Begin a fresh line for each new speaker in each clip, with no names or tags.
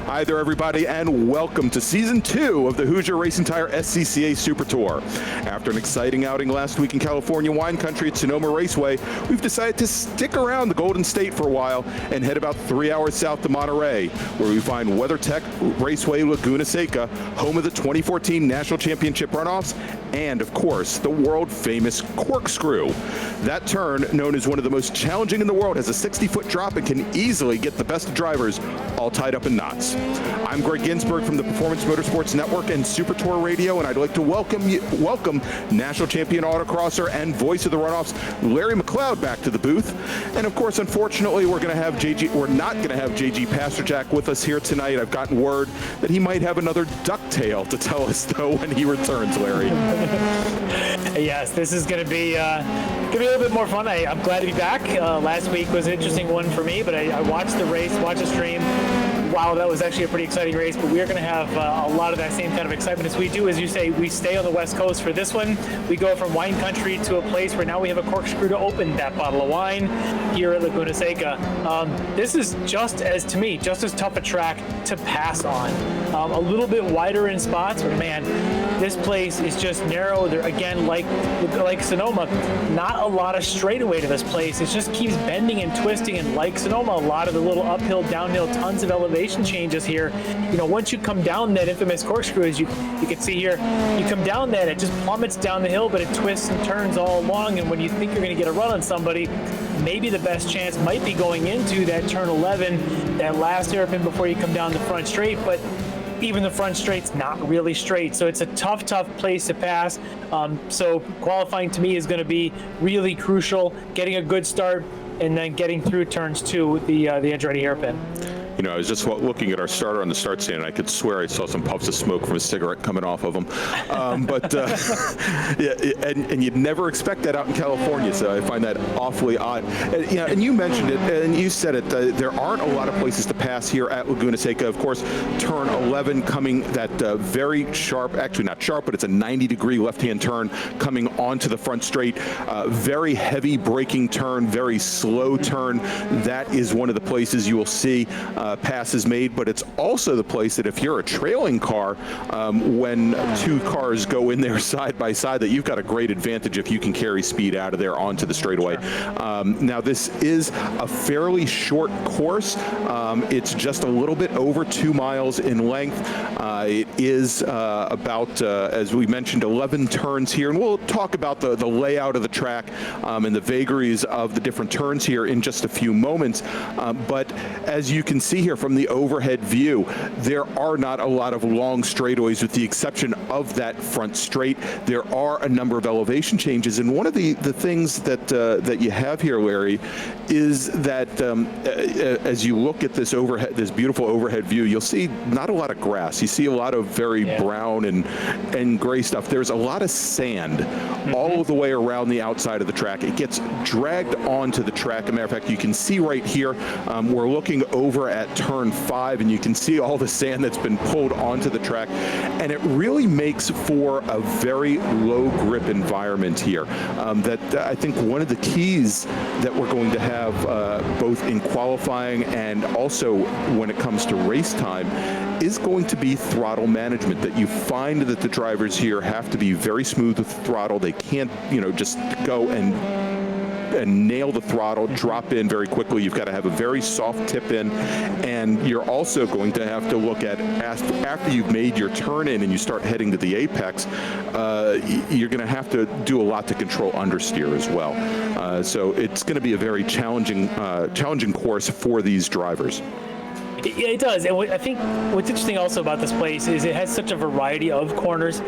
Hi there, everybody, and welcome to Season 2 of the Hoosier Racing Tire SCCA Super Tour. After an exciting outing last week in California wine country at Sonoma Raceway, we've decided to stick around the Golden State for a while and head about 3 hours south to Monterey, where we find WeatherTech Raceway Laguna Seca, home of the 2014 National Championship runoffs, and, of course, the world-famous Corkscrew. That turn, known as one of the most challenging in the world, has a 60-foot drop and can easily get the best of drivers all tied up in knots. I'm Greg Ginsburg from the Performance Motorsports Network and Super Tour Radio, and I'd like to welcome national champion autocrosser and voice of the runoffs, Larry McLeod, back to the booth. And of course, unfortunately, we're not going to have JG Pasterjack with us here tonight. I've gotten word that he might have another ducktail to tell us, though, when he returns, Larry.
Yes, this is going to be a little bit more fun. I'm glad to be back. Last week was an interesting one for me, but I watched the race, watched the stream. Wow, that was actually a pretty exciting race, but we are going to have a lot of that same kind of excitement as we do. As you say, we stay on the West Coast for this one. We go from wine country to a place where now we have a corkscrew to open that bottle of wine here at Laguna Seca. This is just as tough a track to pass on. A little bit wider in spots, but man, this place is just narrow. There again, like Sonoma, not a lot of straightaway to this place. It just keeps bending and twisting, and like Sonoma, a lot of the little uphill, downhill, tons of elevation changes here. You know, once you come down that infamous corkscrew, as you can see here, you come down that, it just plummets down the hill, but it twists and turns all along, and when you think you're going to get a run on somebody, maybe the best chance might be going into that turn 11, that last hairpin before you come down the front straight, but even the front straight's not really straight, so it's a tough place to pass. So qualifying to me is going to be really crucial, getting a good start and then getting through turns 2, the Andretti hairpin.
You know, I was just looking at our starter on the start stand, and I could swear I saw some puffs of smoke from a cigarette coming off of him. Yeah, and you'd never expect that out in California, so I find that awfully odd. And you mentioned it, and you said it, there aren't a lot of places to pass here at Laguna Seca. Of course, turn 11 coming that very sharp, actually not sharp, but it's a 90-degree left-hand turn coming onto the front straight. Very heavy braking turn, very slow turn. That is one of the places you will see passes made, but it's also the place that if you're a trailing car, when two cars go in there side by side, that you've got a great advantage if you can carry speed out of there onto the straightaway. Now, this is a fairly short course. It's just a little bit over 2 miles in length. It is about, as we mentioned, 11 turns here, and we'll talk about the layout of the track and the vagaries of the different turns here in just a few moments. But as you can see here from the overhead view, there are not a lot of long straightaways with the exception of that front straight. There are a number of elevation changes, and one of the things that you have here, Larry, is that as you look at this beautiful overhead view, you'll see not a lot of grass. You see a lot of very brown and gray stuff. There's a lot of sand all the way around the outside of the track. It gets dragged onto the track. As a matter of fact, you can see right here, we're looking over at turn 5, and you can see all the sand that's been pulled onto the track, and it really makes for a very low grip environment here. That I think one of the keys that we're going to have both in qualifying and also when it comes to race time is going to be throttle management, that you find that the drivers here have to be very smooth with the throttle. They can't, just go and nail the throttle, drop in very quickly. You've got to have a very soft tip in, and you're also going to have to look at, after you've made your turn in and you start heading to the apex, you're going to have to do a lot to control understeer as well. So it's going to be a very challenging course for these drivers.
Yeah, it does. And I think what's interesting also about this place is it has such a variety of corners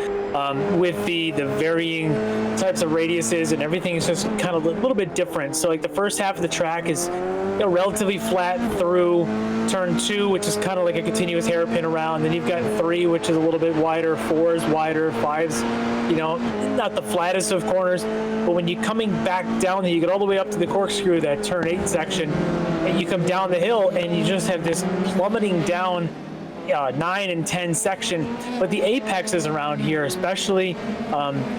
with the varying types of radiuses, and everything is just kind of a little bit different. So like the first half of the track is relatively flat through turn 2, which is kind of like a continuous hairpin around. Then you've got 3, which is a little bit wider, 4 is wider, 5's, not the flattest of corners. But when you're coming back down, you get all the way up to the corkscrew, that turn 8 section, and you come down the hill and you just have this plummeting down 9 and 10 section, but the apexes around here, especially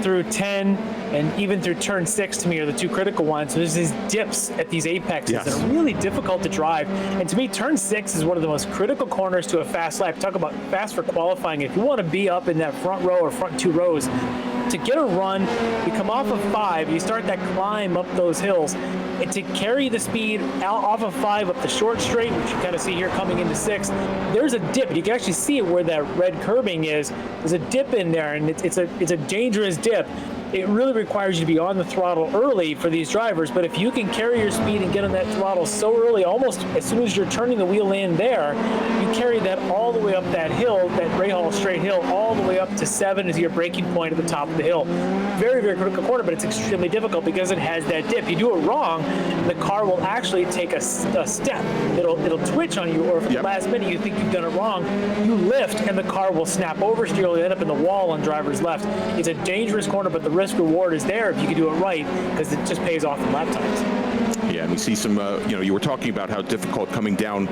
through 10 and even through turn 6, to me are the two critical ones. So there's these dips at these apexes
Yes.
that are really difficult to drive. And to me, turn 6 is one of the most critical corners to a fast lap. Talk about fast for qualifying. If you want to be up in that front row or front 2 rows, to get a run, you come off of 5, you start that climb up those hills, and to carry the speed out off of 5 up the short straight, which you kind of see here coming into 6, there's a dip. You can actually see it where that red curbing is. There's a dip in there, and it's a dangerous dip. It really requires you to be on the throttle early for these drivers, but if you can carry your speed and get on that throttle so early, almost as soon as you're turning the wheel in there, you carry that all the way up that hill, that Rahal straight hill, all the way up to 7 is your braking point at the top of the hill. Very, very critical corner, but it's extremely difficult because it has that dip. You do it wrong, the car will actually take a step. It'll twitch on you, or if at the last minute you think you've done it wrong, you lift and the car will snap oversteer, you'll end up in the wall on driver's left. It's a dangerous corner, but the risk reward is there if you can do it right, because it just pays off in lap times.
Yeah, and we see some, you were talking about how difficult coming down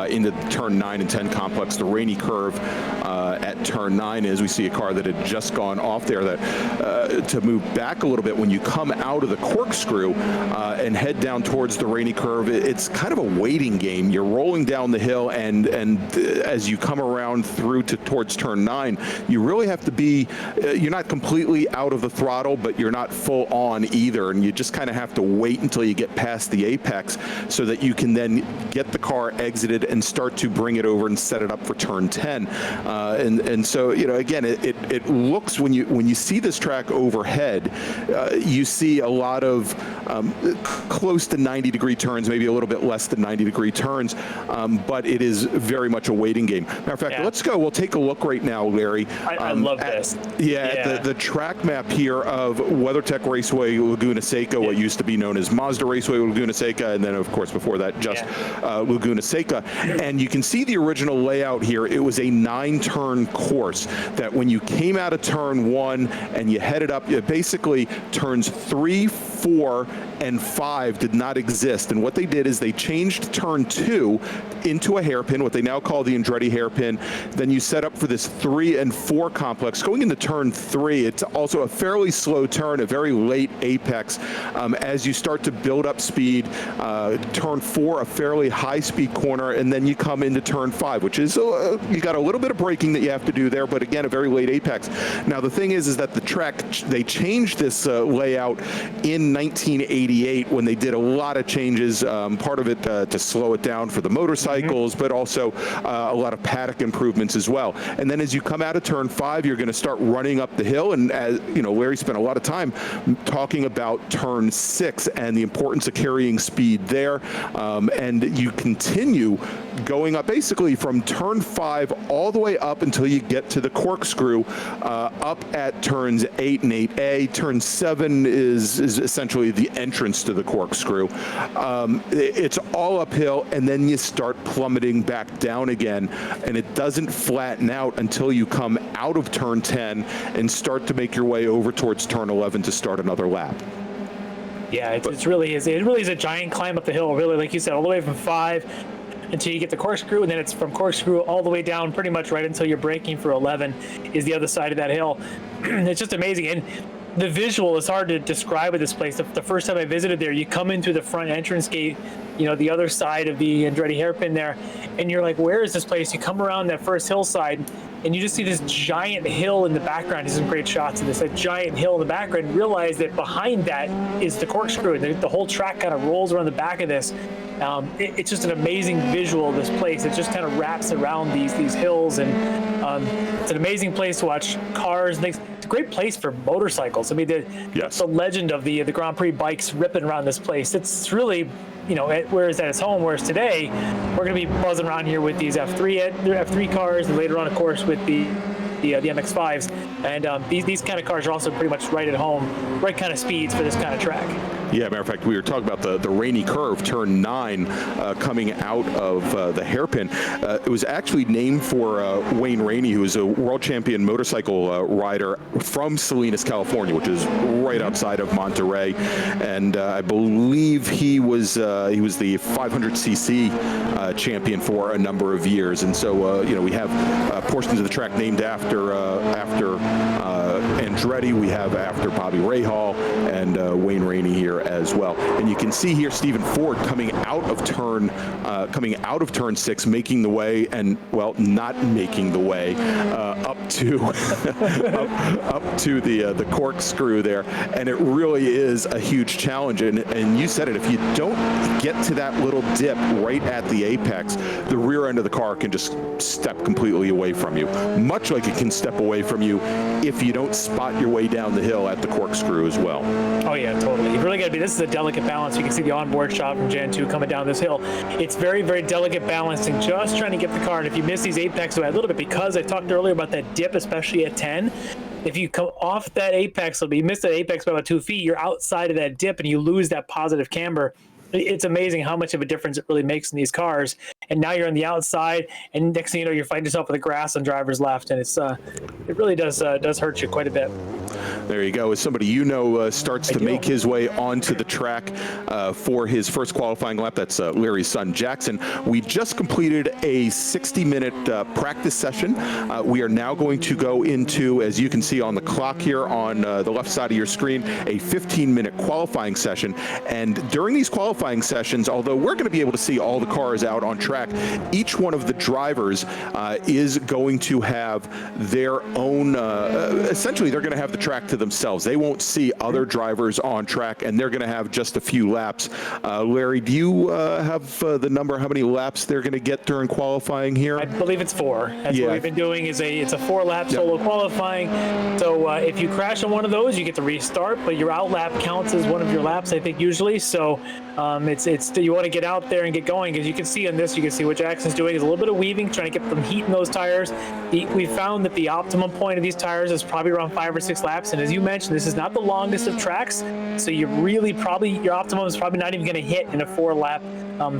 into turn 9 and 10 complex, the rainy curve at turn 9 is. We see a car that had just gone off there that to move back a little bit when you come out of the corkscrew and head down towards the rainy curve. It's kind of a waiting game. You're rolling down the hill, and as you come around through towards turn 9, you really have to be, you're not completely out of the throttle, but you're not full on either, and you just kind of have to wait until you get past the apex so that you can then get the car exited and start to bring it over and set it up for turn 10. And so, again, it looks, when you see this track overhead, you see a lot of close to 90-degree turns, maybe a little bit less than 90-degree turns, but it is very much a waiting game. Matter of fact, let's go. We'll take a look right now, Larry.
I love this.
At the track map here of WeatherTech Raceway Laguna Seca, what used to be known as Mazda Raceway Laguna Seca, and then, of course, before that, just Laguna Seca. And you can see the original layout here. It was a 9-turn course that when you came out of turn 1 and you headed up, basically turns 3, 4, and 5 did not exist. And what they did is they changed turn 2 into a hairpin, what they now call the Andretti hairpin. Then you set up for this 3 and 4 complex. Going into turn 3, it's also a fairly slow turn, a very late apex. As you start to build up speed, turn 4, a fairly high-speed corner, and then you come into turn 5, which is, you got a little bit of braking that you have to do there, but again, a very late apex. Now, the thing is that the track, they changed this layout in 1988 when they did a lot of changes, part of it to slow it down for the motorcycles, but also a lot of paddock improvements as well. And then as you come out of turn 5, you're going to start running up the hill, and as Larry spent a lot of time talking about turn 6 and the importance of carrying speed there, and you continue going up basically from turn 5 all the way up until you get to the corkscrew, up at turns 8 and 8A. Turn 7 is essentially the entrance to the corkscrew. It's all uphill, and then you start plummeting back down again, and it doesn't flatten out until you come out of turn 10 and start to make your way over towards turn 11 to start another lap.
Yeah, it really is a giant climb up the hill, really, like you said, all the way from 5 until you get the corkscrew, and then it's from corkscrew all the way down pretty much right until you're braking for 11 is the other side of that hill. It's just amazing. And the visual is hard to describe at this place. The first time I visited there, you come in through the front entrance gate, the other side of the Andretti hairpin there, and you're like, where is this place? You come around that first hillside, and you just see this giant hill in the background. There's some great shots of this, that giant hill in the background, and realize that behind that is the corkscrew, and the whole track kind of rolls around the back of this. It's just an amazing visual of this place. It just kind of wraps around these hills, and it's an amazing place to watch cars and things. It's a great place for motorcycles. I mean, the legend of the Grand Prix bikes ripping around this place. It's really, whereas at its home, whereas today, we're going to be buzzing around here with these F3 cars, and later on, of course, with the MX-5s. And these kind of cars are also pretty much right at home, right kind of speeds for this kind of track.
Yeah, matter of fact, we were talking about the rainy curve, turn 9, coming out of the hairpin. It was actually named for Wayne Rainey, who is a world champion motorcycle rider from Salinas, California, which is right outside of Monterey. And I believe he was the 500cc champion for a number of years. And so, we have portions of the track named after Andretti. We have after Bobby Rahal and Wayne Rainey here as well. And you can see here Stephen Ford coming out of turn 6, making the way, and not making the way up to up to the corkscrew there. And it really is a huge challenge. And you said it, if you don't get to that little dip right at the apex, the rear end of the car can just step completely away from you, much like it can step away from you if you don't spot your way down the hill at the corkscrew as well.
Oh yeah, totally. You really got to be. This is a delicate balance. You can see the onboard shot from Gen 2 coming down this hill. It's very, very delicate balancing, just trying to get the car. And if you miss these apex away a little bit, because I talked earlier about that dip, especially at 10. If you come off that apex, you miss that apex by about 2 feet, you're outside of that dip and you lose that positive camber. It's amazing how much of a difference it really makes in these cars. And now you're on the outside, and next thing you know, you're fighting yourself with the grass on driver's left, and it really does hurt you quite a bit.
There you go. As somebody starts to make his way onto the track for his first qualifying lap, that's Larry's son Jackson. We just completed a 60-minute practice session. We are now going to go into, as you can see on the clock here on the left side of your screen, a 15-minute qualifying session. And during these qualifying sessions, although we're going to be able to see all the cars out on track, each one of the drivers is going to have their own, essentially they're going to have the track to themselves. They won't see other drivers on track, and they're going to have just a few laps. Larry, do you have the number, how many laps they're going to get during qualifying here?
I believe it's 4. That's what we've been doing. It's a 4-lap solo qualifying. So if you crash on one of those, you get to restart, but your out lap counts as one of your laps, I think, usually. So it's you want to get out there and get going, because you can see on this, you can see what Jackson's doing is a little bit of weaving, trying to get them heat in those tires. We found that the optimum point of these tires is probably around 5 or 6 laps. And as you mentioned, this is not the longest of tracks. So you really your optimum is probably not even going to hit in a 4-lap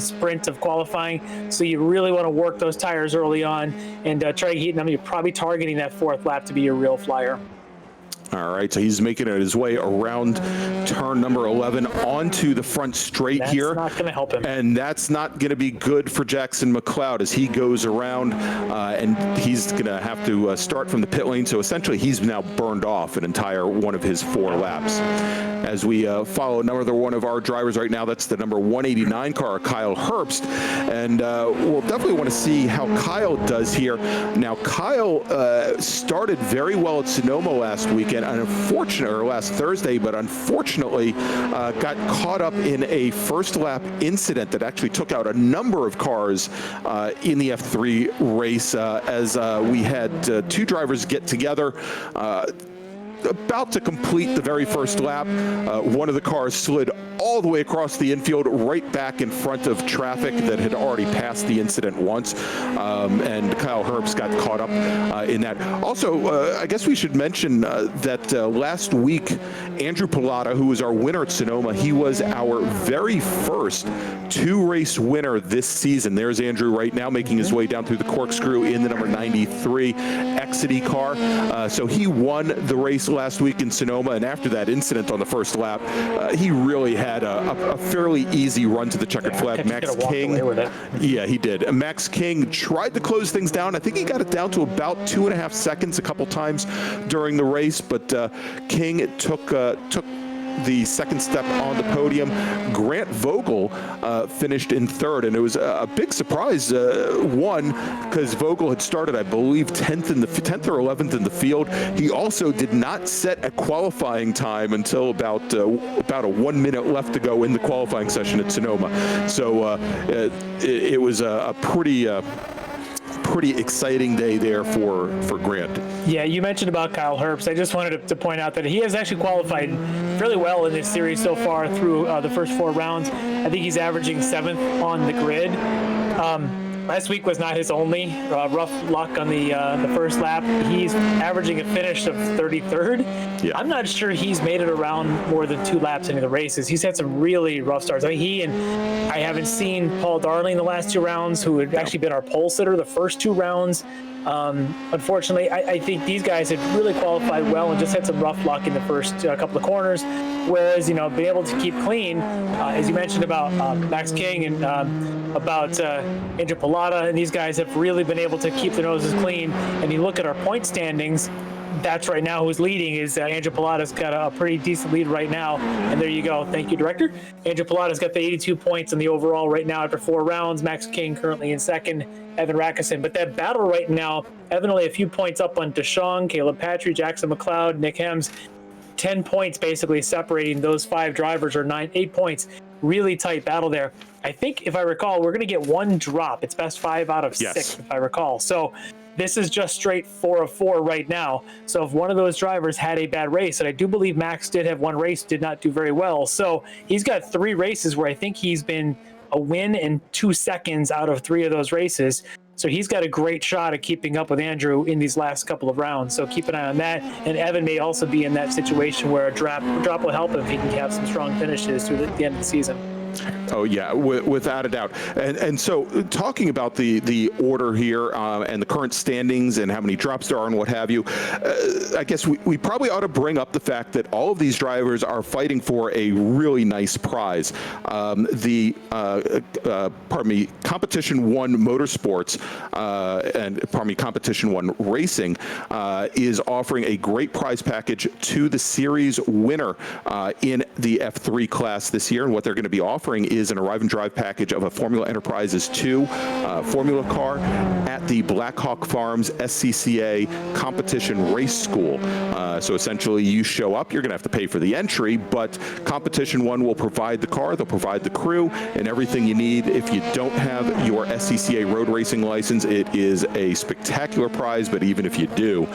sprint of qualifying. So you really want to work those tires early on and try to heat them. You're probably targeting that 4th lap to be your real flyer.
All right, so he's making it his way around turn number 11 onto the front straight here.
That's not going to help him.
And that's not going to be good for Jackson McLeod as he goes around, and he's going to have to start from the pit lane. So essentially, he's now burned off an entire one of his 4 laps. As we follow another one of our drivers right now, that's the number 189 car, Kyle Herbst. And we'll definitely want to see how Kyle does here. Now, Kyle started very well at Sonoma last weekend, last Thursday, but unfortunately got caught up in a first lap incident that actually took out a number of cars in the F3 race as we had 2 drivers get together about to complete the very first lap. One of the cars slid all the way across the infield, right back in front of traffic that had already passed the incident once, and Kyle Herbst got caught up in that. Also, I guess we should mention that last week, Andrew Pilata, who was our winner at Sonoma, he was our very first 2-race winner this season. There's Andrew right now making his way down through the corkscrew in the number 93 Exity car. So he won the race last week in Sonoma, and after that incident on the first lap, he really had a fairly easy run to the checkered flag. Max King, yeah, he did. Max King tried to close things down. I think he got it down to about 2.5 seconds a couple times during the race, but King took the second step on the podium. Grant Vogel finished in 3rd, and it was a big surprise, one, because Vogel had started, I believe, 10th or 11th in the field. He also did not set a qualifying time until about a 1 minute left to go in the qualifying session at Sonoma. So it was a pretty exciting day there for Grant.
Yeah, you mentioned about Kyle Herbst. I just wanted to point out that he has actually qualified fairly well in this series so far through the first 4 rounds. I think he's averaging 7th on the grid. last week was not his only rough luck on the first lap. He's averaging a finish of 33rd.
Yeah.
I'm not sure he's made it around more than 2 laps into the races. He's had some really rough starts. I mean, I haven't seen Paul Darling the last 2 rounds, who had actually been our pole sitter the first 2 rounds. Unfortunately, I think these guys have really qualified well and just had some rough luck in the first couple of corners. Whereas, being able to keep clean, as you mentioned about Max King and about Andrew Pilata, and these guys have really been able to keep their noses clean. And you look at our point standings, that's right now who's leading is Andrew Pilata's got a pretty decent lead right now. And there you go. Thank you, Director. Andrew Pilata's got the 82 points in the overall right now after 4 rounds. Max King currently in second, Evan Rackison. But that battle right now, Evan only a few points up on DeShong, Caleb Patry, Jackson McLeod, Nick Hems. 10 points basically separating those 5 drivers, or 8 points. Really tight battle there. I think, if I recall, we're going to get 1 drop. It's best 5 out of 6, if I recall. So this is just straight 4 of 4 right now. So if one of those drivers had a bad race, and I do believe Max did have 1 race, did not do very well. So he's got 3 races where I think he's been a win and 2 seconds out of 3 of those races. So he's got a great shot at keeping up with Andrew in these last couple of rounds. So keep an eye on that. And Evan may also be in that situation where a drop will help him if he can have some strong finishes through the end of the season.
Oh yeah, without a doubt. And so talking about the order here and the current standings and how many drops there are and what have you, I guess we probably ought to bring up the fact that all of these drivers are fighting for a really nice prize. Competition 1 Motorsports Competition 1 Racing is offering a great prize package to the series winner in the F3 class this year. And what they're going to be offering is an arrive and drive package of a Formula Enterprises 2 Formula car at the Blackhawk Farms SCCA Competition Race School. So essentially you show up, you're going to have to pay for the entry, but Competition 1 will provide the car, they'll provide the crew, and everything you need. If you don't have your SCCA road racing license, it is a spectacular prize, but even if you do,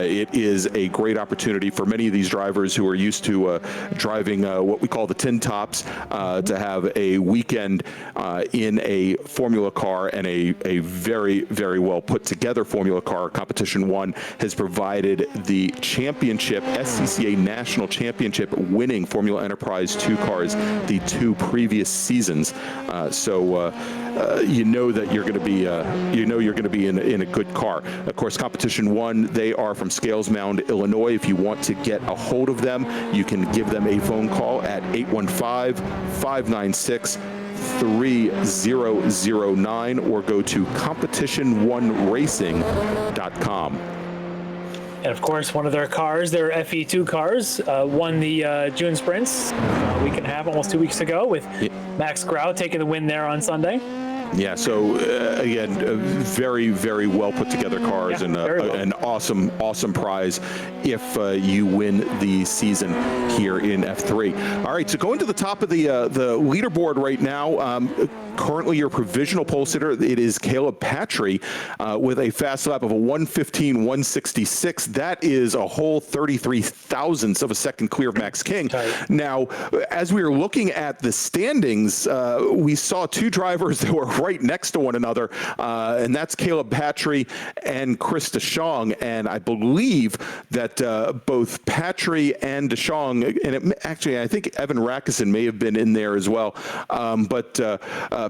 it is a great opportunity for many of these drivers who are used to driving what we call the tin tops to have a weekend in a Formula car, and a very, very well put together Formula car. Competition 1 has provided the championship, SCCA National Championship winning Formula Enterprise 2 cars the 2 previous seasons. So you know that you're going to be in a good car. Of course, Competition 1, they are from Scales Mound, Illinois. If you want to get a hold of them, you can give them a phone call at 815-596-3009 or go to competition1racing.com.
And of course, one of their cars, their FE2 cars, won the June Sprints a week and a half, almost 2 weeks ago, with Max Grau taking the win there on Sunday.
Yeah, so again, very, very well put together cars, and an awesome prize if you win the season here in F3. All right, so going to the top of the leaderboard right now. Currently, your provisional pole sitter, it is Caleb Patry with a fast lap of a 1:15.166. That is a whole 33 thousandths of a second clear of Max King. Now, as we were looking at the standings, we saw 2 drivers that were right next to one another, and that's Caleb Patry and Chris DeShong. And I believe that both Patry and DeShong, and I think Evan Rackison may have been in there as well, but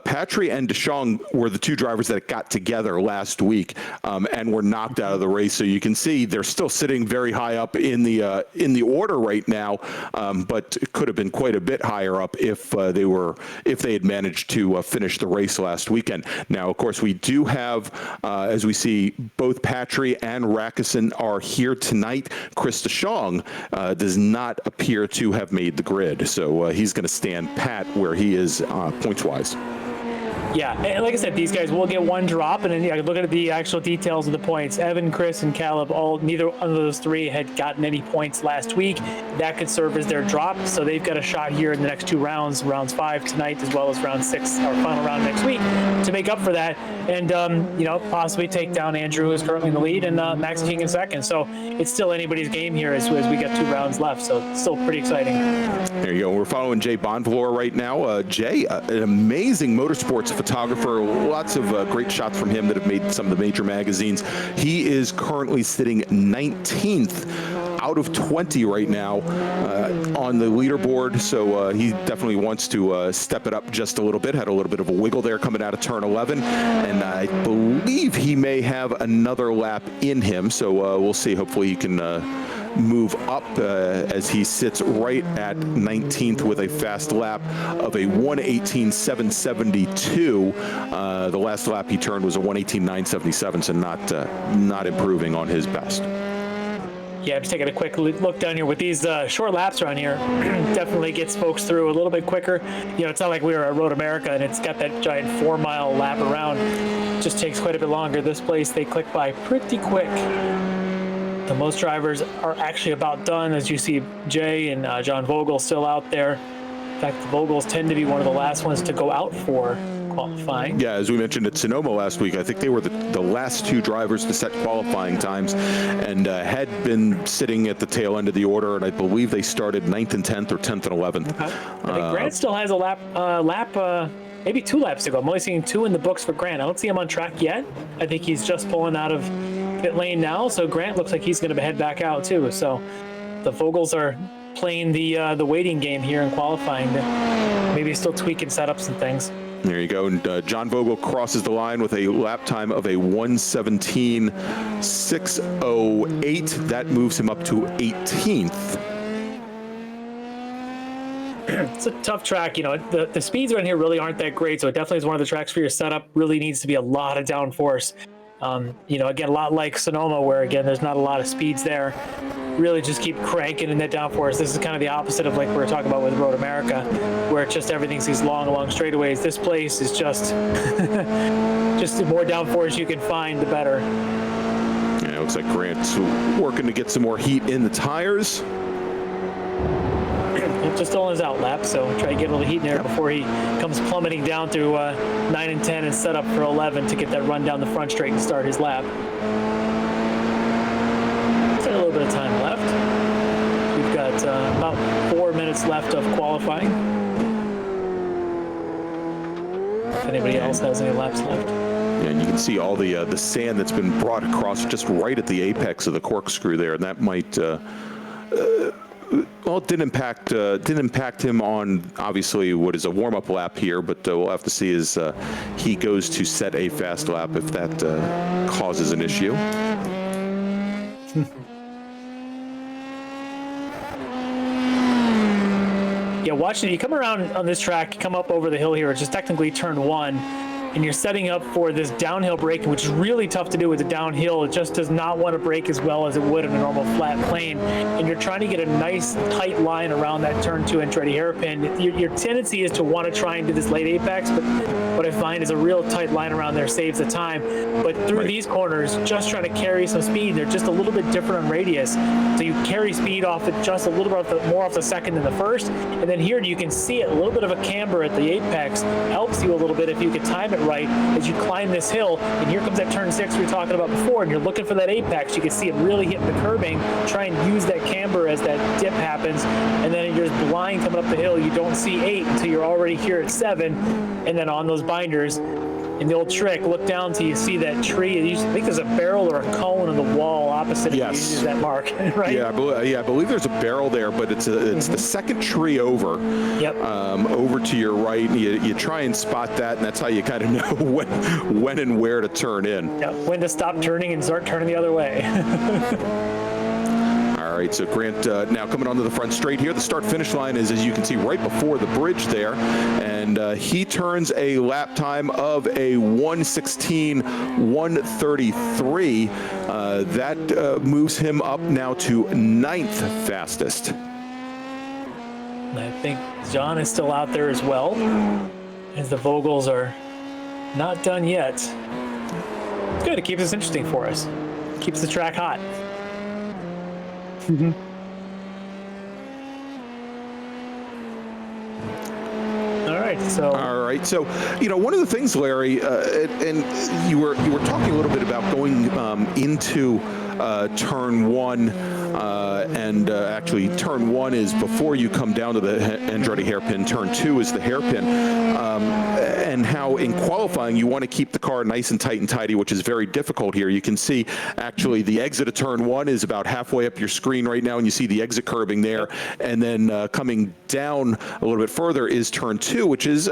Patry and DeShong were the 2 drivers that got together last week and were knocked out of the race. So you can see they're still sitting very high up in the order right now, but it could have been quite a bit higher up if they had managed to finish the race last weekend. Now, of course, we do have, as we see, both Patry and Rackison are here tonight. Chris DeShong does not appear to have made the grid, so he's going to stand pat where he is points-wise.
Yeah, and like I said, these guys will get 1 drop, and then look at the actual details of the points. Evan, Chris, and Caleb, neither one of those 3 had gotten any points last week. That could serve as their drop, so they've got a shot here in the next 2 rounds, rounds 5 tonight, as well as round 6, our final round next week, to make up for that, and possibly take down Andrew, who's currently in the lead, and Max King in second. So it's still anybody's game here as we got 2 rounds left, so it's still pretty exciting.
There you go. We're following Jay Bonvalor right now. Jay, an amazing motorsports photographer. Lots of great shots from him that have made some of the major magazines. He is currently sitting 19th out of 20 right now on the leaderboard, so he definitely wants to step it up just a little bit. Had a little bit of a wiggle there coming out of turn 11, and I believe he may have another lap in him, so we'll see. Hopefully he can move up as he sits right at 19th with a fast lap of a 1:18.772. The last lap he turned was a 1:18.977, so not improving on his best.
Yeah, I'm just taking a quick look down here with these short laps around here. Definitely gets folks through a little bit quicker. You know, it's not like we were at Road America and it's got that giant 4-mile lap around. It just takes quite a bit longer. This place, they click by pretty quick. The most drivers are actually about done, as you see Jay and John Vogel still out there. In fact, the Vogels tend to be one of the last ones to go out for qualifying.
Yeah, as we mentioned at Sonoma last week, I think they were the last two drivers to set qualifying times and had been sitting at the tail end of the order, and I believe they started 9th and 10th or 10th and 11th.
Okay. I think Grant still has a lap, maybe 2 laps to go. I'm only seeing 2 in the books for Grant. I don't see him on track yet. I think he's just pulling out of pit lane now, so Grant looks like he's going to head back out too. So the Vogels are playing the waiting game here in qualifying, maybe still tweaking setups and things.
There you go. And John Vogel crosses the line with a lap time of a 1:17.608. That moves him up to 18th.
It's a tough track. You know, the speeds around here really aren't that great, so it definitely is one of the tracks for your setup. Really needs to be a lot of downforce. You know, again, a lot like Sonoma, where again there's not a lot of speeds there. Really just keep cranking in that downforce. This is kind of the opposite of like we were talking about with Road America, where it's just everything's these long straightaways. This place is just just the more downforce you can find, the better.
Yeah, it looks like Grant's working to get some more heat in the tires.
Just on his out lap, so try to get a little heat in there before he comes plummeting down through 9 and 10 and set up for 11 to get that run down the front straight and start his lap. A little bit of time left. We've got about 4 minutes left of qualifying. If anybody else has any laps left.
Yeah, and you can see all the sand that's been brought across just right at the apex of the corkscrew there, and that might well, it didn't impact him on obviously what is a warm-up lap here, but we'll have to see as he goes to set a fast lap if that causes an issue.
Yeah, watch it. You come around on this track, come up over the hill here, which is technically turn 1, and you're setting up for this downhill braking, which is really tough to do with the downhill. It just does not want to brake as well as it would in a normal flat plane. And you're trying to get a nice tight line around that turn 2 inch ready hairpin. Your tendency is to want to try and do this late apex, but what I find is a real tight line around there saves the time. But through these corners, just trying to carry some speed. They're just a little bit different on radius. So you carry speed off it just a little bit more off the second than the first. And then here you can see it, a little bit of a camber at the apex helps you a little bit if you can time it right as you climb this hill. And here comes that turn 6 we were talking about before, and you're looking for that apex. You can see it really hitting the curbing. Try and use that camber as that dip happens, and then you're just blind coming up the hill. You don't see 8 until you're already here at 7, and then on those binders. In the old trick, look down till you see that tree. I think there's a barrel or a cone on the wall opposite of you use that mark, right?
Yeah, I believe there's a barrel there, but it's the second tree over.
Yep.
Over to your right. You try and spot that, and that's how you kind of know when and where to turn in.
Yeah, when to stop turning and start turning the other way.
All right, so Grant now coming onto the front straight here. The start-finish line is, as you can see, right before the bridge there, and he turns a lap time of a 1:16.133. That moves him up now to 9th fastest.
I think John is still out there as well, as the Vogels are not done yet. It's good. It keeps this interesting for us. Keeps the track hot. All right, so
you know, one of the things, Larry, and you were talking a little bit about going into turn one, and actually turn one is before you come down to the Andretti hairpin. Turn two is the hairpin, and how in qualifying you want to keep the car nice and tight and tidy, which is very difficult here. You can see actually the exit of turn one is about halfway up your screen right now, and you see the exit curbing there, and then coming down a little bit further is turn two, which is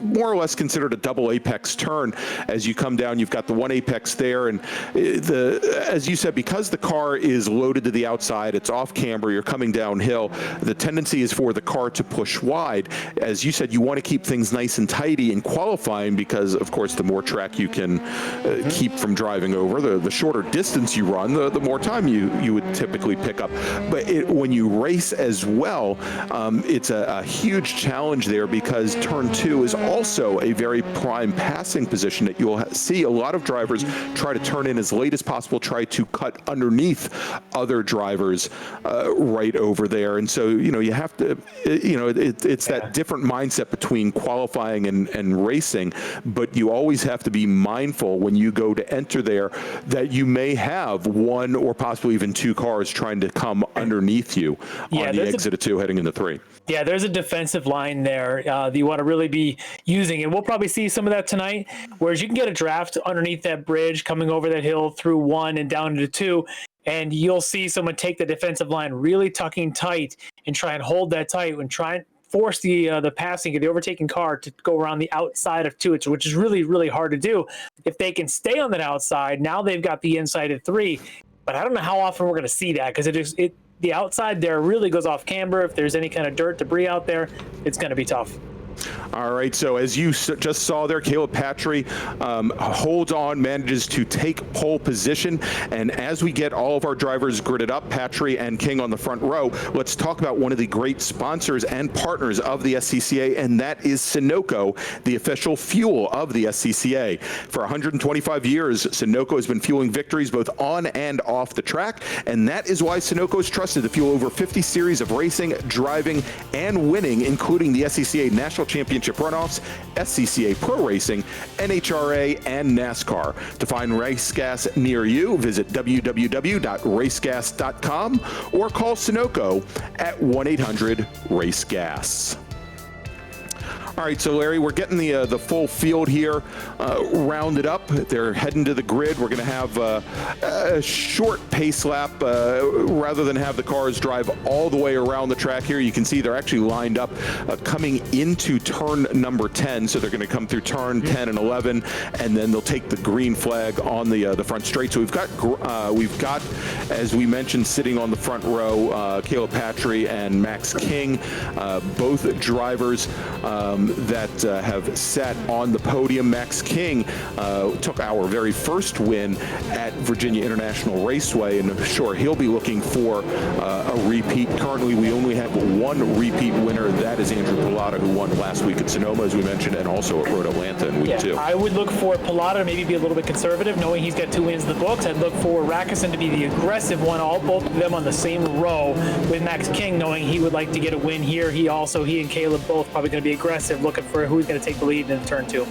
more or less considered a double apex turn. As you come down, you've got the one apex there, and as you said, because the car is loaded to the outside, it's off camber, you're coming downhill, the tendency is for the car to push wide. As you said, you want to keep things nice and tidy in qualifying because, of course, the more track you can keep from driving over, the shorter distance you run, the more time you would typically pick up. But when you race as well, it's a huge challenge there because turn two is also a very prime passing position that you'll see a lot of drivers try to turn in as late as possible, try to cut underneath other drivers right over there. And so, you have to, it's that different mindset between qualifying and racing, but you always have to be mindful when you go to enter there that you may have one or possibly even two cars trying to come underneath you on the exit of two heading into three.
Yeah, there's a defensive line there that you want to really be using, and we'll probably see some of that tonight, whereas you can get a draft underneath that bridge coming over that hill through one and down into two, and you'll see someone take the defensive line really tucking tight and try and hold that tight and try and force the passing of the overtaking car to go around the outside of two, which is really, really hard to do. If they can stay on that outside, now they've got the inside of three, but I don't know how often we're going to see that because the outside there really goes off camber. If there's any kind of dirt, debris out there, it's going to be tough.
All right, so as you just saw there, Caleb Patry holds on, manages to take pole position. And as we get all of our drivers gridded up, Patry and King on the front row, let's talk about one of the great sponsors and partners of the SCCA, and that is Sunoco, the official fuel of the SCCA. For 125 years, Sunoco has been fueling victories both on and off the track, and that is why Sunoco is trusted to fuel over 50 series of racing, driving, and winning, including the SCCA National Championship runoffs, SCCA Pro Racing, NHRA, and NASCAR. To find race gas near you, visit www.racegas.com or call Sunoco at 1-800-RACE-GAS. All right, so Larry, we're getting the full field here rounded up. They're heading to the grid. We're going to have a short pace lap rather than have the cars drive all the way around the track here. You can see they're actually lined up coming into turn number 10. So they're going to come through turn 10 and 11, and then they'll take the green flag on the front straight. So we've got, as we mentioned, sitting on the front row, Caleb Patry and Max King, both drivers that have sat on the podium. Max King took our very first win at Virginia International Raceway, and I'm sure he'll be looking for a repeat. Currently, we only have one repeat winner. That is Andrew Pilata, who won last week at Sonoma, as we mentioned, and also at Road Atlanta in week 2.
I would look for Pilata to maybe be a little bit conservative, knowing he's got 2 wins in the books. I'd look for Rackison to be the aggressive one, both of them on the same row, with Max King knowing he would like to get a win here. He and Caleb both probably going to be aggressive, looking for who's going to take the lead in turn 2.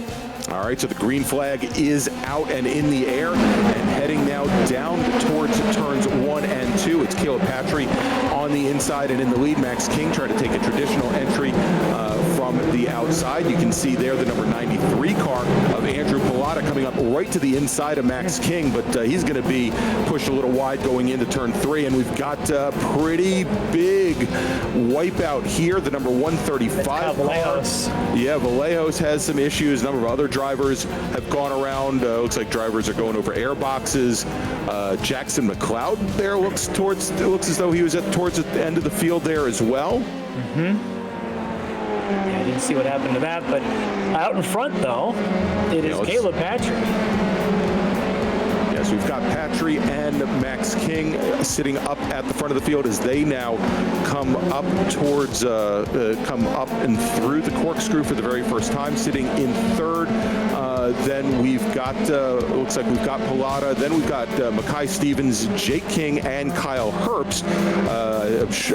All right, so the green flag is out and in the air and heading now down towards turns 1 and 2. It's Caleb Patry on the inside and in the lead. Max King trying to take a traditional entry from the outside. You can see there the number 93 car of Andrew Pilata coming up right to the inside of Max King, but he's going to be pushed a little wide going into turn 3, and we've got a pretty big wipeout here. The number 135 car. Yeah, Vallejos has some issues. A number of other drivers have gone around. Looks like drivers are going over air boxes. Jackson McLeod there looks as though he was towards the end of the field there as well.
Yeah, I didn't see what happened to that, but out in front though, it is Caleb Patry.
Yes, we've got Patry and Max King sitting up at the front of the field as they now come up towards, come up and through the corkscrew for the very first time, sitting in third. Then we've got, looks like we've got Pilata. Then we've got Mackay Stevens, Jake King, and Kyle Herbst.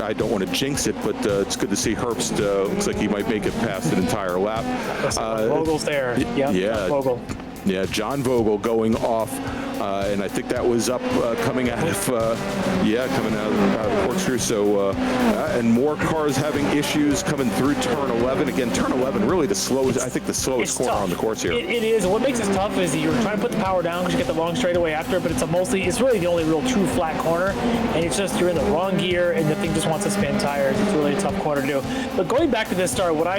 I don't want to jinx it, but it's good to see Herbst. Looks like he might make it past an entire lap.
Vogel's there. Yeah.
Vogel. Yeah, John Vogel going off and I think that was up coming out of coming out of the corkscrew. So and more cars having issues coming through turn 11. Again, turn 11 really the slowest. I think the slowest corner on the course here.
It is. What makes it tough is you're trying to put the power down because you get the long straightaway after, but it's really the only real true flat corner, and it's just you're in the wrong gear and the thing just wants to spin tires. It's really a tough corner to do. But going back to this start, what I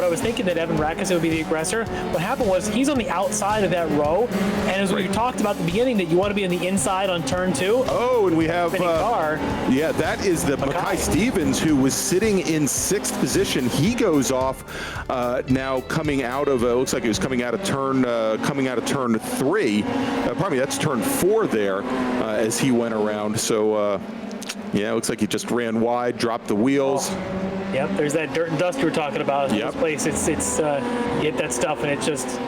was thinking that Evan Rackes would be the aggressor. What happened was he's on the outside of that row, and as we talked about at the beginning, that you want to be on the inside on turn 2.
Oh, and we have
car.
Yeah, that is the Mackay Stevens, who was sitting in 6th position. He goes off now coming out of looks like he was coming out of turn 3. Pardon me, that's turn 4 there as he went around. So yeah, it looks like he just ran wide, dropped the wheels.
Yep, there's that dirt and dust we were talking about.
Yep.
This place, it's you hit that stuff and it's just